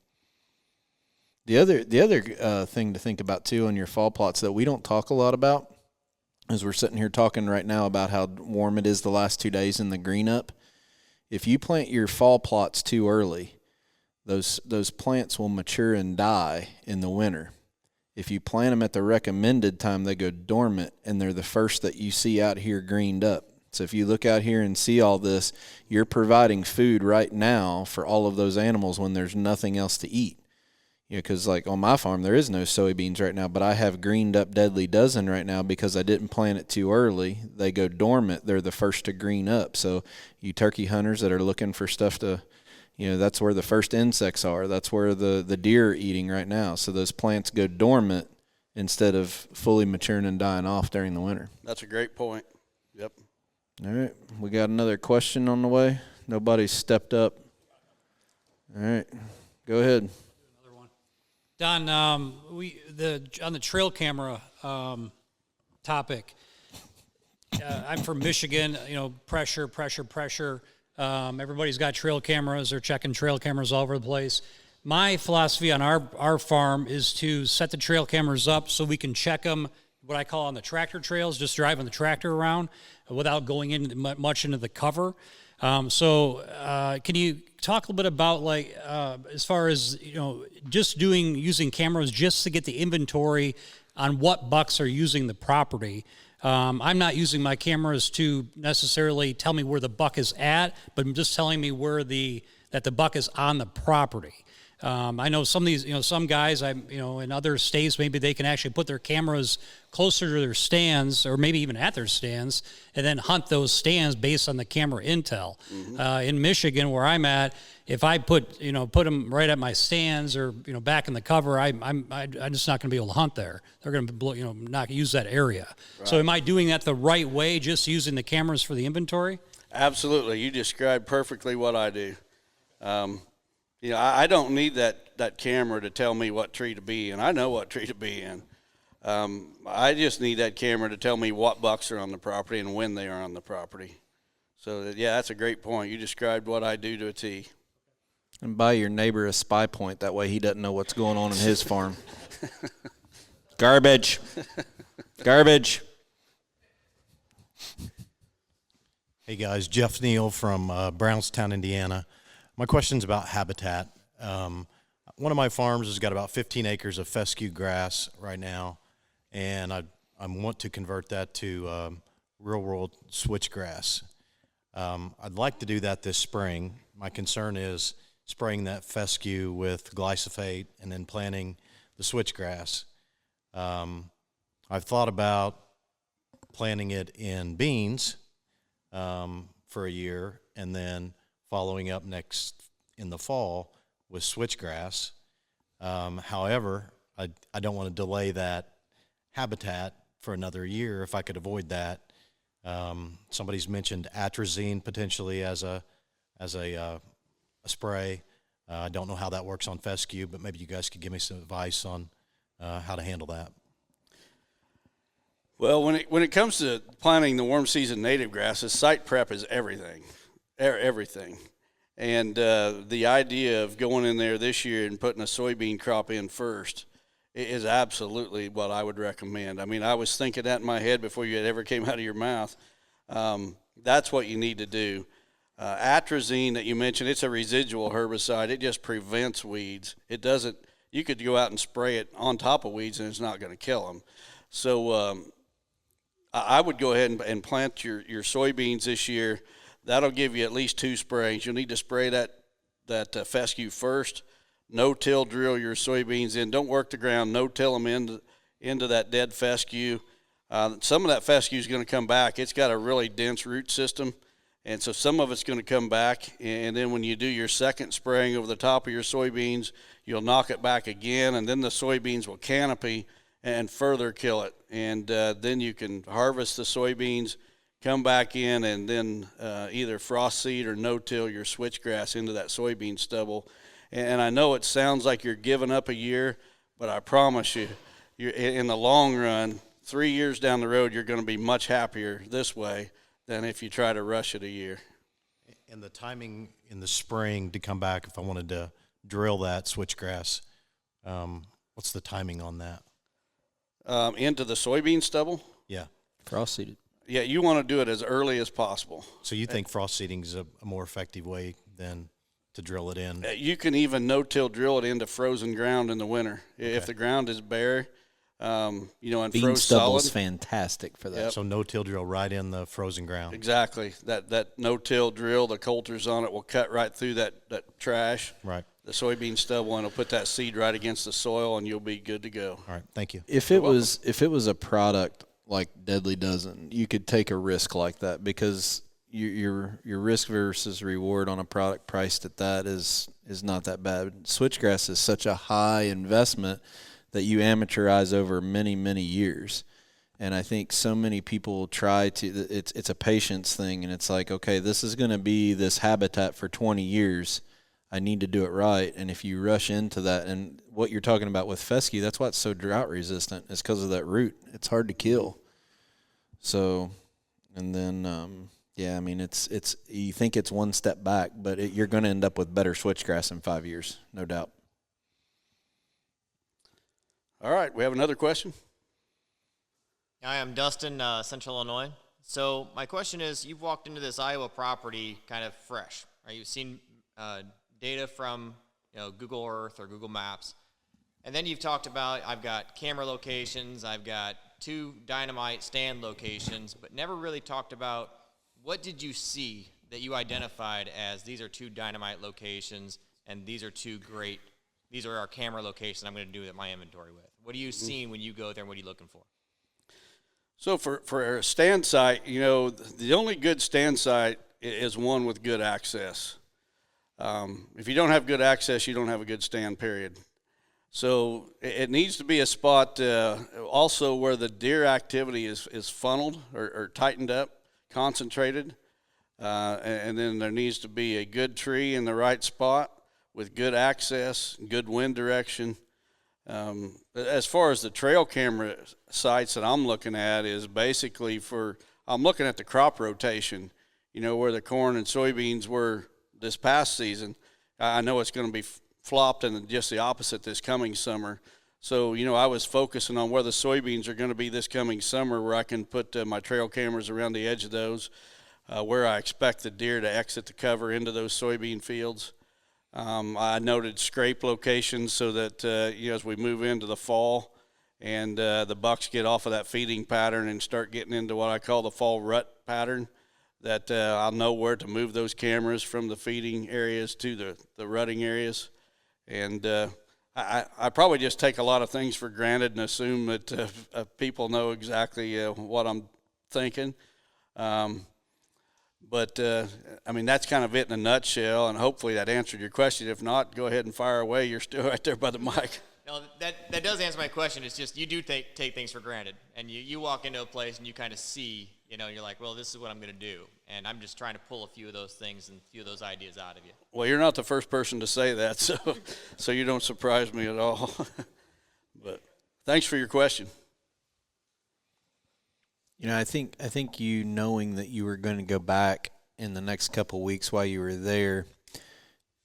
The other thing to think about, too, on your fall plots that we don't talk a lot about, is we're sitting here talking right now about how warm it is the last 2 days in the green up. If you plant your fall plots too early, those plants will mature and die in the winter. If you plant them at the recommended time, they go dormant, and they're the first that you see out here greened up. So if you look out here and see all this, you're providing food right now for all of those animals when there's nothing else to eat. You know, because like on my farm, there is no soybeans right now, but I have greened up Deadly Dozen right now because I didn't plant it too early. They go dormant. They're the first to green up. So you turkey hunters that are looking for stuff to, you know, that's where the first insects are. That's where the deer are eating right now. So those plants go dormant instead of fully maturing and dying off during the winter. That's a great point. Yep. All right. We got another question on the way. Nobody's stepped up. All right. Go ahead. Don, on the trail camera topic, I'm from Michigan. You know, pressure. Everybody's got trail cameras. They're checking trail cameras all over the place. My philosophy on our farm is to set the trail cameras up so we can check them, what I call on the tractor trails, just driving the tractor around without going in much into the cover. Can you talk a little bit about, like, as far as, you know, just using cameras just to get the inventory on what bucks are using the property? I'm not using my cameras to necessarily tell me where the buck is at, but just telling me that the buck is on the property. I know some of these, you know, some guys, in other states, maybe they can actually put their cameras closer to their stands or maybe even at their stands and then hunt those stands based on the camera intel. Mm-hmm. In Michigan, where I'm at, if I put them right at my stands or, you know, back in the cover, I'm just not going to be able to hunt there. They're going to, not use that area. Right. So am I doing that the right way, just using the cameras for the inventory? Absolutely. You described perfectly what I do. I don't need that camera to tell me what tree to be in. I know what tree to be in. I just need that camera to tell me what bucks are on the property and when they are on the property. So, that's a great point. You described what I do to a T. And buy your neighbor a spy point. That way he doesn't know what's going on in his farm. Garbage. Garbage. Hey, guys. Jeff Neal from Brownstown, Indiana. My question's about habitat. One of my farms has got about 15 acres of fescue grass right now, and I want to convert that to real-world switchgrass. I'd like to do that this spring. My concern is spraying that fescue with glyphosate and then planting the switchgrass. I've thought about planting it in beans for a year and then following up next in the fall with switchgrass. However, I don't want to delay that habitat for another year if I could avoid that. Somebody's mentioned atrazine potentially as a spray. I don't know how that works on fescue, but maybe you guys could give me some advice on how to handle that. Well, when it comes to planting the warm season native grasses, site prep is everything. Everything. And the idea of going in there this year and putting a soybean crop in first is absolutely what I would recommend. I mean, I was thinking that in my head before you ever came out of your mouth. That's what you need to do. Atrazine that you mentioned, it's a residual herbicide. It just prevents weeds. It doesn't, you could go out and spray it on top of weeds and it's not going to kill them. So I would go ahead and plant your soybeans this year. That'll give you at least 2 sprayings. You'll need to spray that fescue first. No-till drill your soybeans in. Don't work the ground. No-till them into that dead fescue. Some of that fescue is going to come back. It's got a really dense root system, and so some of it's going to come back. And then when you do your second spraying over the top of your soybeans, you'll knock it back again, and then the soybeans will canopy and further kill it. And then you can harvest the soybeans, come back in, and then either frost seed or no-till your switchgrass into that soybean stubble. And I know it sounds like you're giving up a year, but I promise you, in the long run, 3 years down the road, you're going to be much happier this way than if you try to rush it a year. And the timing in the spring to come back, if I wanted to drill that switchgrass, what's the timing on that? Into the soybean stubble? Yeah. Frost seeded. Yeah, you want to do it as early as possible. So you think frost seeding is a more effective way than to drill it in. You can even no-till drill it into frozen ground in the winter. If the ground is bare, and Bean froze stubble's solid. fantastic for that. Yep. So no-till drill right in the frozen ground. Exactly. That no-till drill, the coulters on it will cut right through that trash. Right. The soybean stubble one will put that seed right against the soil, and you'll be good to go. All right, thank you. If it was a product like Deadly Dozen, you could take a risk like that because your risk versus reward on a product priced at that is not that bad. Switchgrass is such a high investment that you amateurize over many, many years. And I think so many people try to – it's a patience thing, and it's like, okay, this is going to be this habitat for 20 years. I need to do it right. And if you rush into that, and what you're talking about with fescue, that's why it's so drought resistant. It's because of that root. It's hard to kill. So, and then yeah, I mean, it's you think it's one step back, but you're going to end up with better switchgrass in 5 years, no doubt. All right, we have another question. Hi, I'm Dustin, Central Illinois. So my question is, you've walked into this Iowa property kind of fresh, right? You've seen data from Google Earth or Google Maps, and then you've talked about, I've got camera locations, I've got 2 dynamite stand locations, but never really talked about what did you see that you identified as these are 2 dynamite locations and these are our camera locations I'm going to do my inventory with. What are you seeing when you go there, and what are you looking for? So for a stand site, the only good stand site is one with good access. If you don't have good access, you don't have a good stand, period. So it needs to be a spot also where the deer activity is funneled or tightened up, concentrated, and then there needs to be a good tree in the right spot with good access, good wind direction. As far as the trail camera sites that I'm looking at is basically I'm looking at the crop rotation, where the corn and soybeans were this past season. I know it's going to be flopped and just the opposite this coming summer. So, I was focusing on where the soybeans are going to be this coming summer, where I can put my trail cameras around the edge of those, where I expect the deer to exit the cover into those soybean fields. I noted scrape locations so that, as we move into the fall and the bucks get off of that feeding pattern and start getting into what I call the fall rut pattern, that I'll know where to move those cameras from the feeding areas to the rutting areas. And I probably just take a lot of things for granted and assume that people know exactly what I'm thinking. But, that's kind of it in a nutshell, and hopefully that answered your question. If not, go ahead and fire away. You're still right there by the mic. No, that does answer my question. It's just you do take things for granted, and you walk into a place and you kind of see, you're like, well, this is what I'm going to do. And I'm just trying to pull a few of those things and a few of those ideas out of you. Well, you're not the first person to say that, so you don't surprise me at all. But thanks for your question. I think you knowing that you were going to go back in the next couple of weeks while you were there,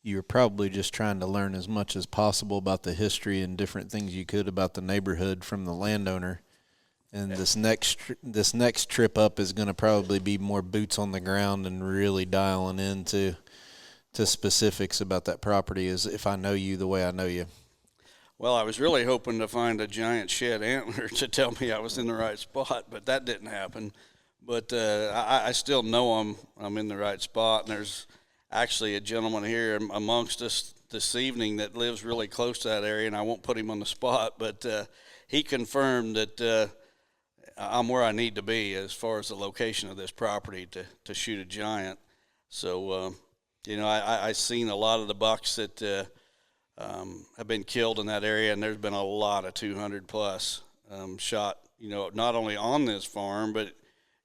you were probably just trying to learn as much as possible about the history and different things you could about the neighborhood from the landowner. And this next trip up is going to probably be more boots on the ground and really dialing into specifics about that property, as if I know you the way I know you. Well, I was really hoping to find a giant shed antler to tell me I was in the right spot, but that didn't happen. But I still know I'm in the right spot, and there's actually a gentleman here amongst us this evening that lives really close to that area, and I won't put him on the spot, but he confirmed that I'm where I need to be as far as the location of this property to shoot a giant. So, I've seen a lot of the bucks that have been killed in that area, and there's been a lot of 200 plus shot, not only on this farm, but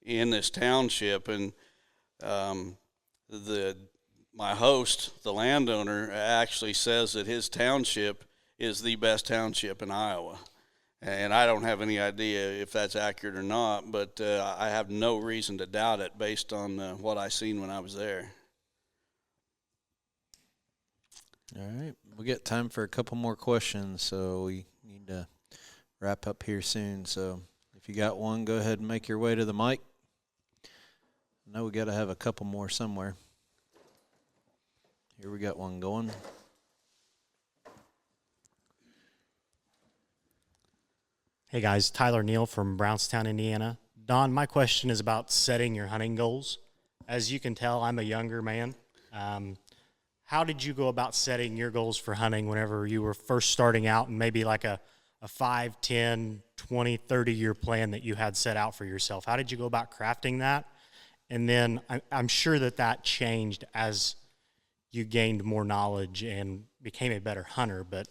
in this township. And my host, the landowner, actually says that his township is the best township in Iowa. And I don't have any idea if that's accurate or not, but I have no reason to doubt it based on what I seen when I was there. All right, we got time for a couple more questions, so we need to wrap up here soon. So if you got one, go ahead and make your way to the mic. I know we got to have a couple more somewhere. Here we got one going. Hey guys, Tyler Neal from Brownstown, Indiana. Don, my question is about setting your hunting goals. As you can tell, I'm a younger man. How did you go about setting your goals for hunting whenever you were first starting out, and maybe like a 5, 10, 20, 30-year plan that you had set out for yourself? How did you go about crafting that? And then I'm sure that changed as you gained more knowledge and became a better hunter, but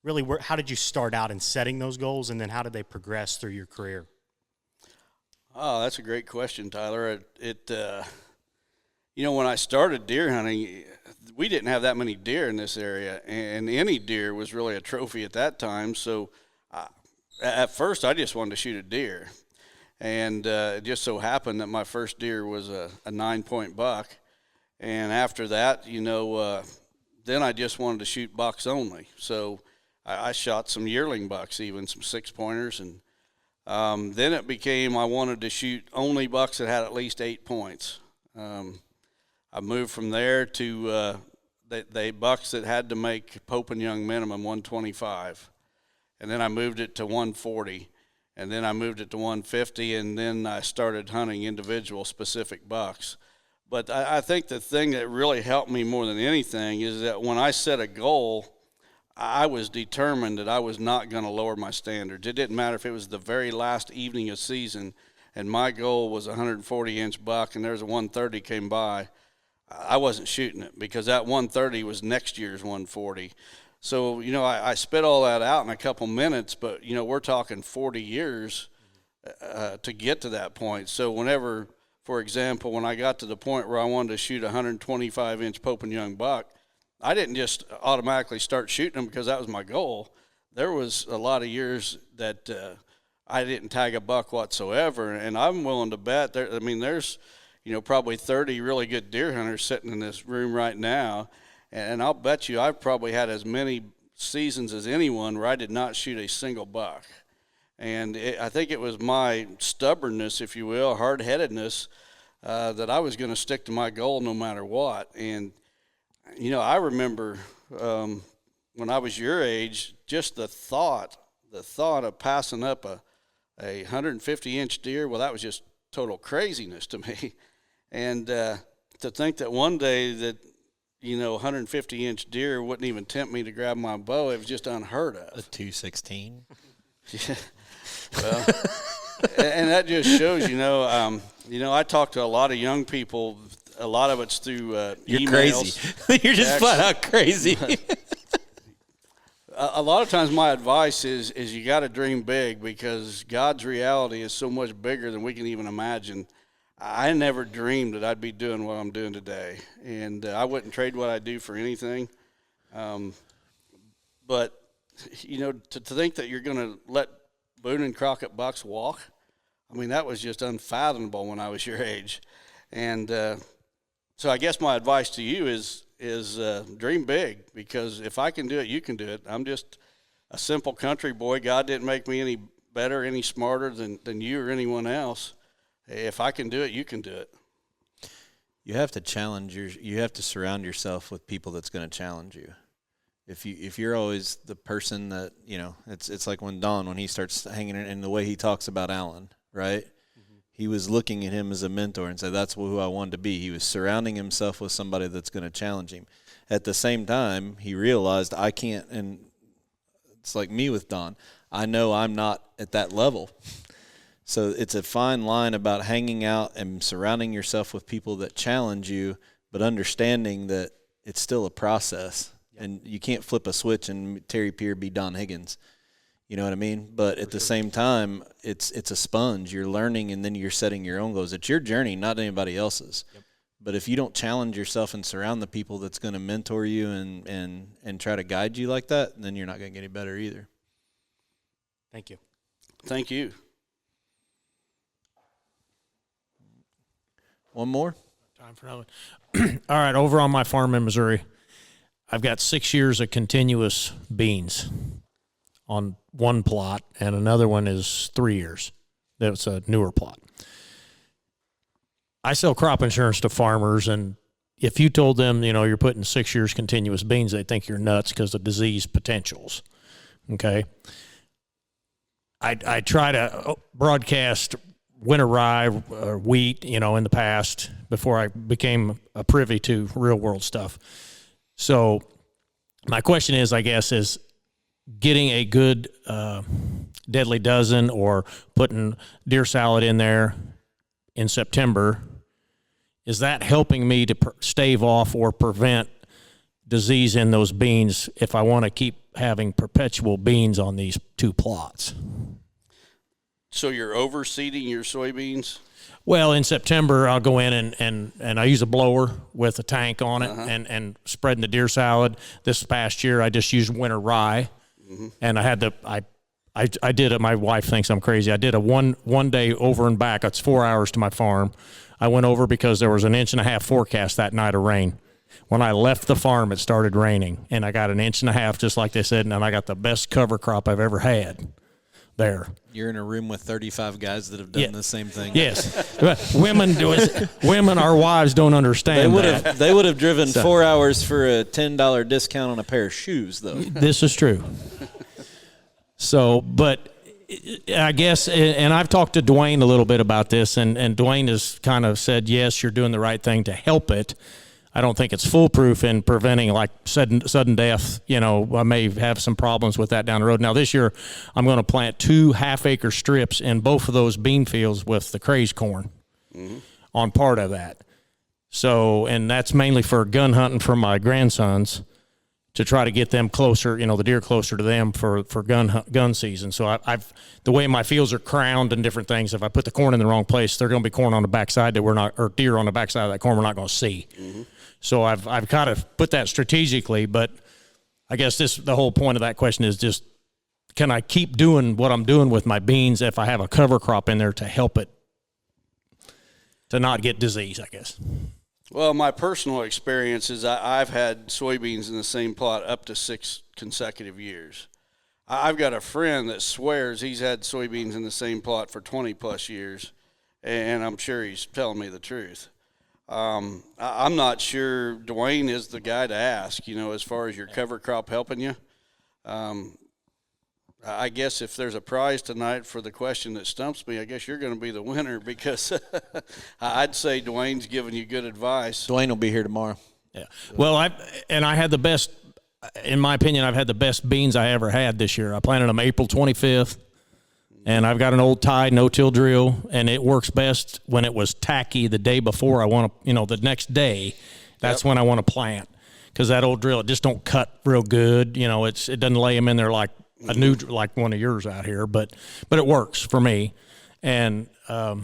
really, how did you start out in setting those goals, and then how did they progress through your career? Oh, that's a great question, Tyler. When I started deer hunting, we didn't have that many deer in this area, and any deer was really a trophy at that time. So at first, I just wanted to shoot a deer. And it just so happened that my first deer was a 9-point buck. And after that, then I just wanted to shoot bucks only. So I shot some yearling bucks, even some 6-pointers. And then it became I wanted to shoot only bucks that had at least 8 points. I moved from there to the bucks that had to make Pope and Young minimum 125. And then I moved it to 140. And then I moved it to 150, and then I started hunting individual specific bucks. But I think the thing that really helped me more than anything is that when I set a goal, I was determined that I was not going to lower my standards. It didn't matter if it was the very last evening of season, and my goal was a 140-inch buck, and there's a 130 came by. I wasn't shooting it because that 130 was next year's 140. So, I spit all that out in a couple minutes, but, we're talking 40 years to get to that point. So whenever, for example, when I got to the point where I wanted to shoot a 125-inch Pope and Young buck, I didn't just automatically start shooting them because that was my goal. There was a lot of years that I didn't tag a buck whatsoever, and I'm willing to bet there's, probably 30 really good deer hunters sitting in this room right now. And I'll bet you I've probably had as many seasons as anyone where I did not shoot a single buck. And I think it was my stubbornness, if you will, hard-headedness, that I was going to stick to my goal no matter what. And, I remember when I was your age, just the thought of passing up a 150-inch deer, well, that was just total craziness to me. And to think that one day that, 150-inch deer wouldn't even tempt me to grab my bow. It was just unheard of. A 216. Yeah. Well, and that just shows, I talk to a lot of young people. A lot of it's through You're emails. crazy. You're just flat out crazy. A lot of times my advice is you got to dream big because God's reality is so much bigger than we can even imagine. I never dreamed that I'd be doing what I'm doing today, and I wouldn't trade what I do for anything. But, to think that you're going to let Boone and Crockett bucks walk, that was just unfathomable when I was your age. And so I guess my advice to you is dream big, because if I can do it, you can do it. I'm just a simple country boy. God didn't make me any better, any smarter than you or anyone else. If I can do it, you can do it. You have to you have to surround yourself with people that's going to challenge you. If you're always the person that, it's like when he starts hanging in the way he talks about Alan, right? Mm-hmm. He was looking at him as a mentor and said, that's who I wanted to be. He was surrounding himself with somebody that's going to challenge him. At the same time, he realized I can't, and it's like me with Don. I know I'm not at that level. So it's a fine line about hanging out and surrounding yourself with people that challenge you, but understanding that it's still a process. Yep. And you can't flip a switch and Terry Peer be Don Higgins. You know what I mean? But at the same time, it's a sponge. You're learning, and then you're setting your own goals. It's your journey, not anybody else's. Yep. But if you don't challenge yourself and surround the people that's going to mentor you and try to guide you like that, then you're not going to get any better either. Thank you. Thank you. One more? Time for another one. All right, over on my farm in Missouri, I've got 6 years of continuous beans on one plot, and another one is 3 years. That's a newer plot. I sell crop insurance to farmers, and if you told them, you're putting 6 years continuous beans, they think you're nuts because of disease potentials. Okay. I try to broadcast winter rye or wheat, in the past before I became privy to real world stuff. So my question is, I guess, is getting a good deadly dozen or putting deer salad in there in September, is that helping me to stave off or prevent disease in those beans if I want to keep having perpetual beans on these 2 plots? So you're overseeding your soybeans? Well, in September, I'll go in and I use a blower with a tank on it and spreading the deer salad. This past year, I just used winter rye, and I had I did it. My wife thinks I'm crazy. I did a one day over and back. It's 4 hours to my farm. I went over because there was an 1.5 inch forecast that night of rain. When I left the farm, it started raining, and I got 1.5 inches, just like they said, and I got the best cover crop I've ever had there. You're in a room with 35 guys that have done the same thing. Yes. Women, our wives don't understand They would have driven 4 hours for a $10 discount on a pair of shoes, though. This is true. So, but I guess, and I've talked to Dwayne a little bit about this, and Dwayne has kind of said, yes, you're doing the right thing to help it. I don't think it's foolproof in preventing like sudden death. I may have some problems with that down the road. Now this year, I'm going to plant 2 half-acre strips in both of those bean fields with the craze corn on part of that. So, and that's mainly for gun hunting for my grandsons to try to get them closer, the deer closer to them for gun season. So I've the way my fields are crowned and different things, if I put the corn in the wrong place, they're going to be corn on the backside that we're not, or deer on the backside of that corn we're not going to see. So I've kind of put that strategically, but I guess the whole point of that question is just, can I keep doing what I'm doing with my beans if I have a cover crop in there to help it to not get disease, I guess? Well, my personal experience is I've had soybeans in the same plot up to 6 consecutive years. I've got a friend that swears he's had soybeans in the same plot for 20 plus years, and I'm sure he's telling me the truth. I'm not sure Dwayne is the guy to ask, as far as your cover crop helping you. I guess if there's a prize tonight for the question that stumps me, I guess you're going to be the winner, because I'd say Dwayne's giving you good advice. Dwayne will be here tomorrow. Yeah. Well, I had the best, in my opinion, I've had the best beans I ever had this year. I planted them April 25th. And I've got an old tie no-till drill, and it works best when it was tacky the day before I want to, the next day. That's when I want to plant, because that old drill, it just don't cut real good. It doesn't lay them in there like a new, like one of yours out here, but it works for me. And so,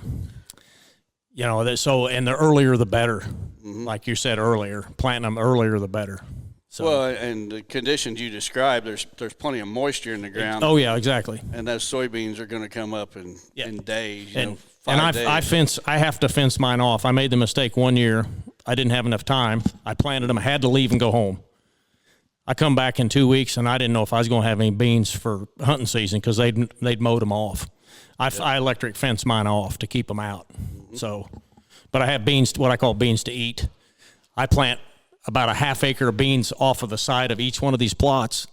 and the earlier the better, like you said earlier, planting them earlier the better. So. Well, and the conditions you described, there's plenty of moisture in the ground. Oh yeah, exactly. And those soybeans are going to come up in days. And 5 days. I have to fence mine off. I made the mistake one year. I didn't have enough time. I planted them. I had to leave and go home. I come back in 2 weeks, and I didn't know if I was going to have any beans for hunting season because they'd mowed them off. I electric fence mine off to keep them out. So, but I have beans, what I call beans to eat. I plant about a half acre of beans off of the side of each one of these plots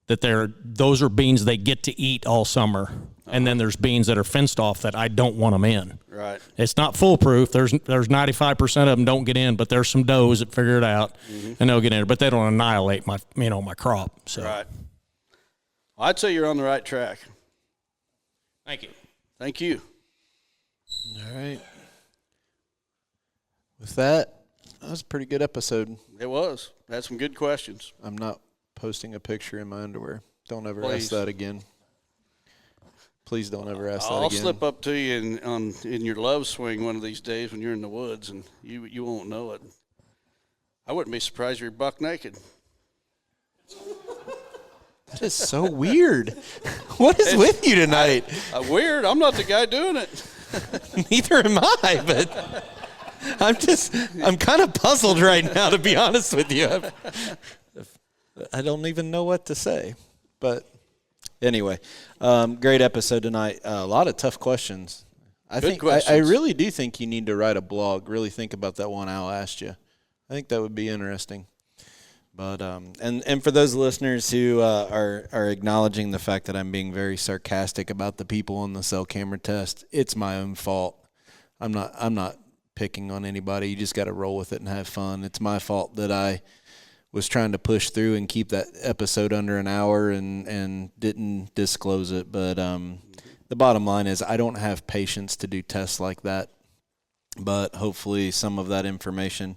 those are beans they get to eat all summer. And then there's beans that are fenced off that I don't want them in. Right. It's not foolproof. There's 95% of them don't get in, but there's some does that figure it out and they'll get in. But they don't annihilate my crop. So. Right. Well, I'd say you're on the right track. Thank you. Thank you. All right. With that was a pretty good episode. It was. Had some good questions. I'm not posting a picture in my underwear. Don't ever Please. ask that again. Please don't ever ask that I'll again. slip up to you in your love swing one of these days when you're in the woods, and you won't know it. I wouldn't be surprised you're buck naked. That is so weird. What is with you tonight? Weird? I'm not the guy doing it. Neither am I, but I'm kind of puzzled right now, to be honest with you. I don't even know what to say. But anyway, great episode tonight. A lot of tough questions. I really do think you need to write a blog. Really think about that one Al asked you. I think that would be interesting. But and for those listeners who are acknowledging the fact that I'm being very sarcastic about the people on the cell camera test, it's my own fault. I'm not picking on anybody. You just got to roll with it and have fun. It's my fault that I was trying to push through and keep that episode under an hour and didn't disclose it. But the bottom line is I don't have patience to do tests like that. But hopefully some of that information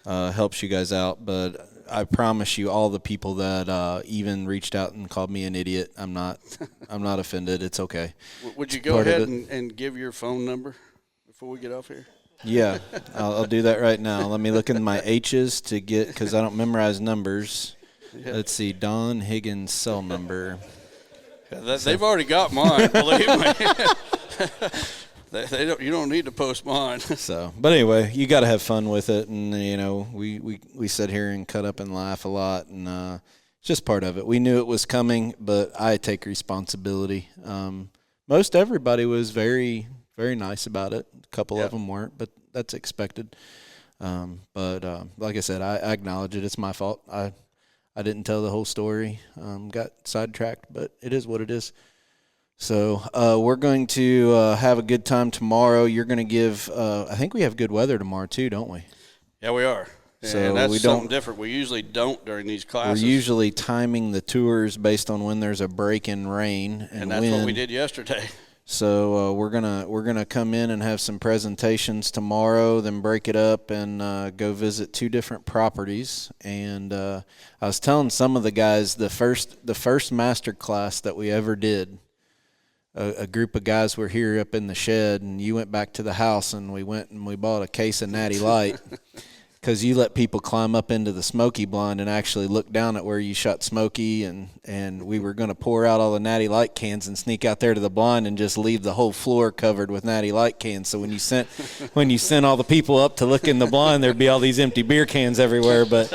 helps you guys out. But I promise you, all the people that even reached out and called me an idiot, I'm not offended. It's okay. Would you go ahead and give your phone number before we get off here? Yeah, I'll do that right now. Let me look in my H's to get, because I don't memorize numbers. Yeah. Let's see, Don Higgins' cell number. They've already got mine, believe me. You don't need to post mine. So, but anyway, you got to have fun with it, and we sit here and cut up and laugh a lot, and it's just part of it. We knew it was coming, but I take responsibility. Most everybody was very, very nice about it. A couple of them weren't, but that's expected. But like I said, I acknowledge it. It's my fault. I didn't tell the whole story. Got sidetracked, but it is what it is. So we're going to have a good time tomorrow. You're going to give I think we have good weather tomorrow too, don't we? Yeah, we are. So and that's something different. We usually don't during these classes. We're usually timing the tours based on when there's a break in rain and that's wind. what we did yesterday. So we're gonna come in and have some presentations tomorrow, then break it up and go visit 2 different properties. And I was telling some of the guys the first master class that we ever did. A group of guys were here up in the shed, and you went back to the house, and we went and we bought a case of Natty Light. Because you let people climb up into the Smoky blind and actually look down at where you shot Smoky, and we were going to pour out all the Natty Light cans and sneak out there to the blind and just leave the whole floor covered with Natty Light cans. So when you sent all the people up to look in the blind, there'd be all these empty beer cans everywhere. But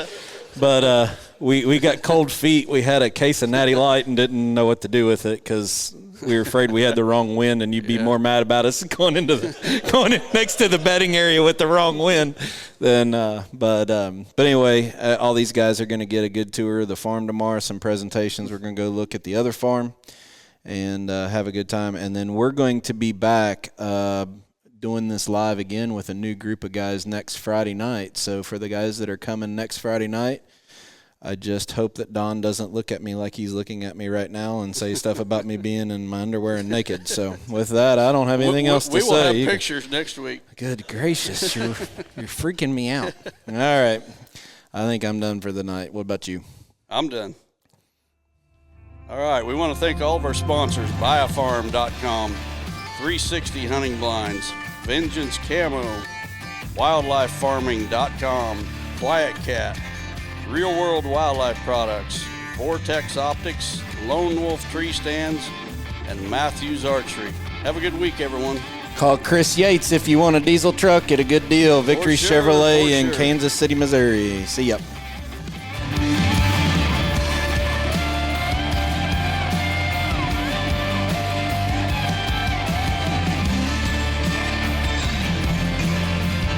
we got cold feet. We had a case of Natty Light and didn't know what to do with it because we were afraid we had the wrong wind, and you'd be more mad about us going in next to the bedding area with the wrong wind. Then, but anyway, all these guys are going to get a good tour of the farm tomorrow. Some presentations. We're going to go look at the other farm and have a good time. And then we're going to be back doing this live again with a new group of guys next Friday night. So for the guys that are coming next Friday night, I just hope that Don doesn't look at me like he's looking at me right now and say stuff about me being in my underwear and naked. So with that, I don't have anything else to say. We will have pictures next week. Good gracious, you're freaking me out. All right, I think I'm done for the night. What about you? I'm done. All right, we want to thank all of our sponsors: BuyAFarm.com, 360 Hunting Blinds, Vengeance Camo, WildlifeFarming.com, Quiet Cat, Real World Wildlife Products, Vortex Optics, Lone Wolf Tree Stands, and Matthews Archery. Have a good week, everyone. Call Chris Yates if you want a diesel truck. Get a good deal. Victory Chevrolet in Kansas City, Missouri. See ya.